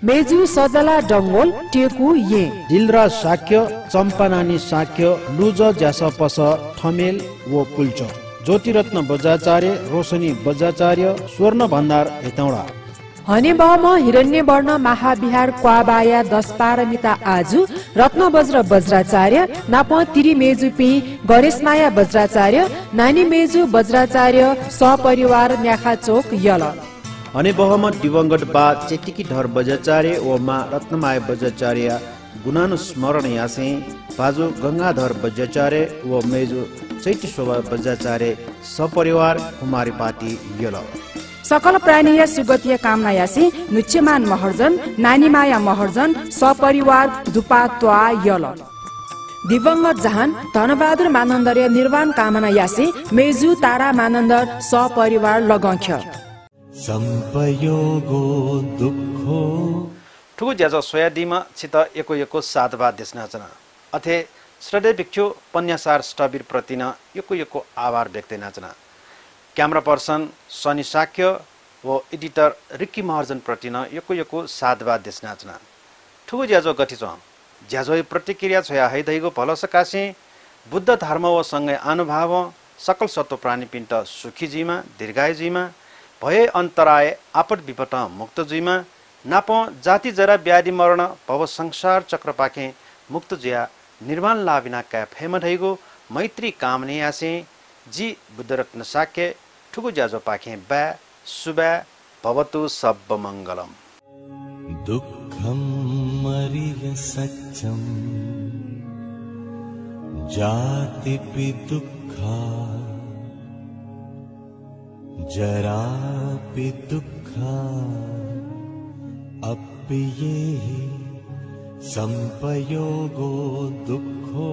[SPEAKER 3] मेजु सजला डङ्गोल टेकु ये
[SPEAKER 2] दिलराज साक्य चम्पानानी साक्य लुज ज्यास पस ठमेल वो पुल्च ज्योतिरत्न बज्राचार्य रोशनी बज्राचार्य स्वर्ण भण्डार हेटौडा
[SPEAKER 3] हने बम हिरण्य वर्ण महाविहार क्वाबाया 10 पारमिता आजु रत्न बज्र बज्राचार्य नाप तिरी मेजुपी गणेशमाया बज्राचार्य नानी मेजु बज्राचार्य सपरिवार न्याखा चोक यल
[SPEAKER 2] हने बहम दिवंगत बा चेटिकी धर बज्राचार्य व मा रत्नमाया बज्राचार्य गुणानुस्मरण यासे बाजु गंगाधर बज्राचार्य व मेजु चैती शोभा बज्राचार्य सपरिवार कुमारी पाटी यल
[SPEAKER 3] सकल प्राणीय सुगतीय कामना यासी नुच्यमान महर्जन नानीमाया महर्जन सपरिवार दुपात्वा यल दिवंगत जहान धनबहादुर मानन्दर्य निर्वाण कामना यासी मेजु तारा मानन्दर सपरिवार लगंख्य
[SPEAKER 4] संपयोगो दुःखो
[SPEAKER 2] ठुगु ज्याज सोयादीमा छित एको साधवा देशनाचना अथे श्रद्धेय भिक्षु पन्यासार स्टबिर प्रतिन एको आभार व्यक्त नाचना क्यामेरा पर्सन सनी साक्य व एडिटर रिक्की महर्जन प्रतिन एको साधवा देशनाचना ठुगु ज्याजो गठिछ ज्याजो प्रतिक्रिया छया हैदैगो भलसकासे बुद्ध धर्म व सँगै अनुभाव सकल सत्व प्राणी पिण्ड सुखी जीमा दीर्घायु भए अन्तराय आपद विपद मुक्त जुइमा नाप जाति जरा व्याधि मरण भव संसार चक्र पाखे मुक्त जुया निर्वाण लाभिना क्या फेम ढैगो मैत्री कामने आसे जी बुद्धरत्न साक्य ठुगु ज्याजो पाखे ब्या सुब्या भवतु सब मंगलम
[SPEAKER 4] दुःखं मरिय सच्चम जातिपि दुःखा जरापि दुःखा अप्येहि संपयोगो दुःखो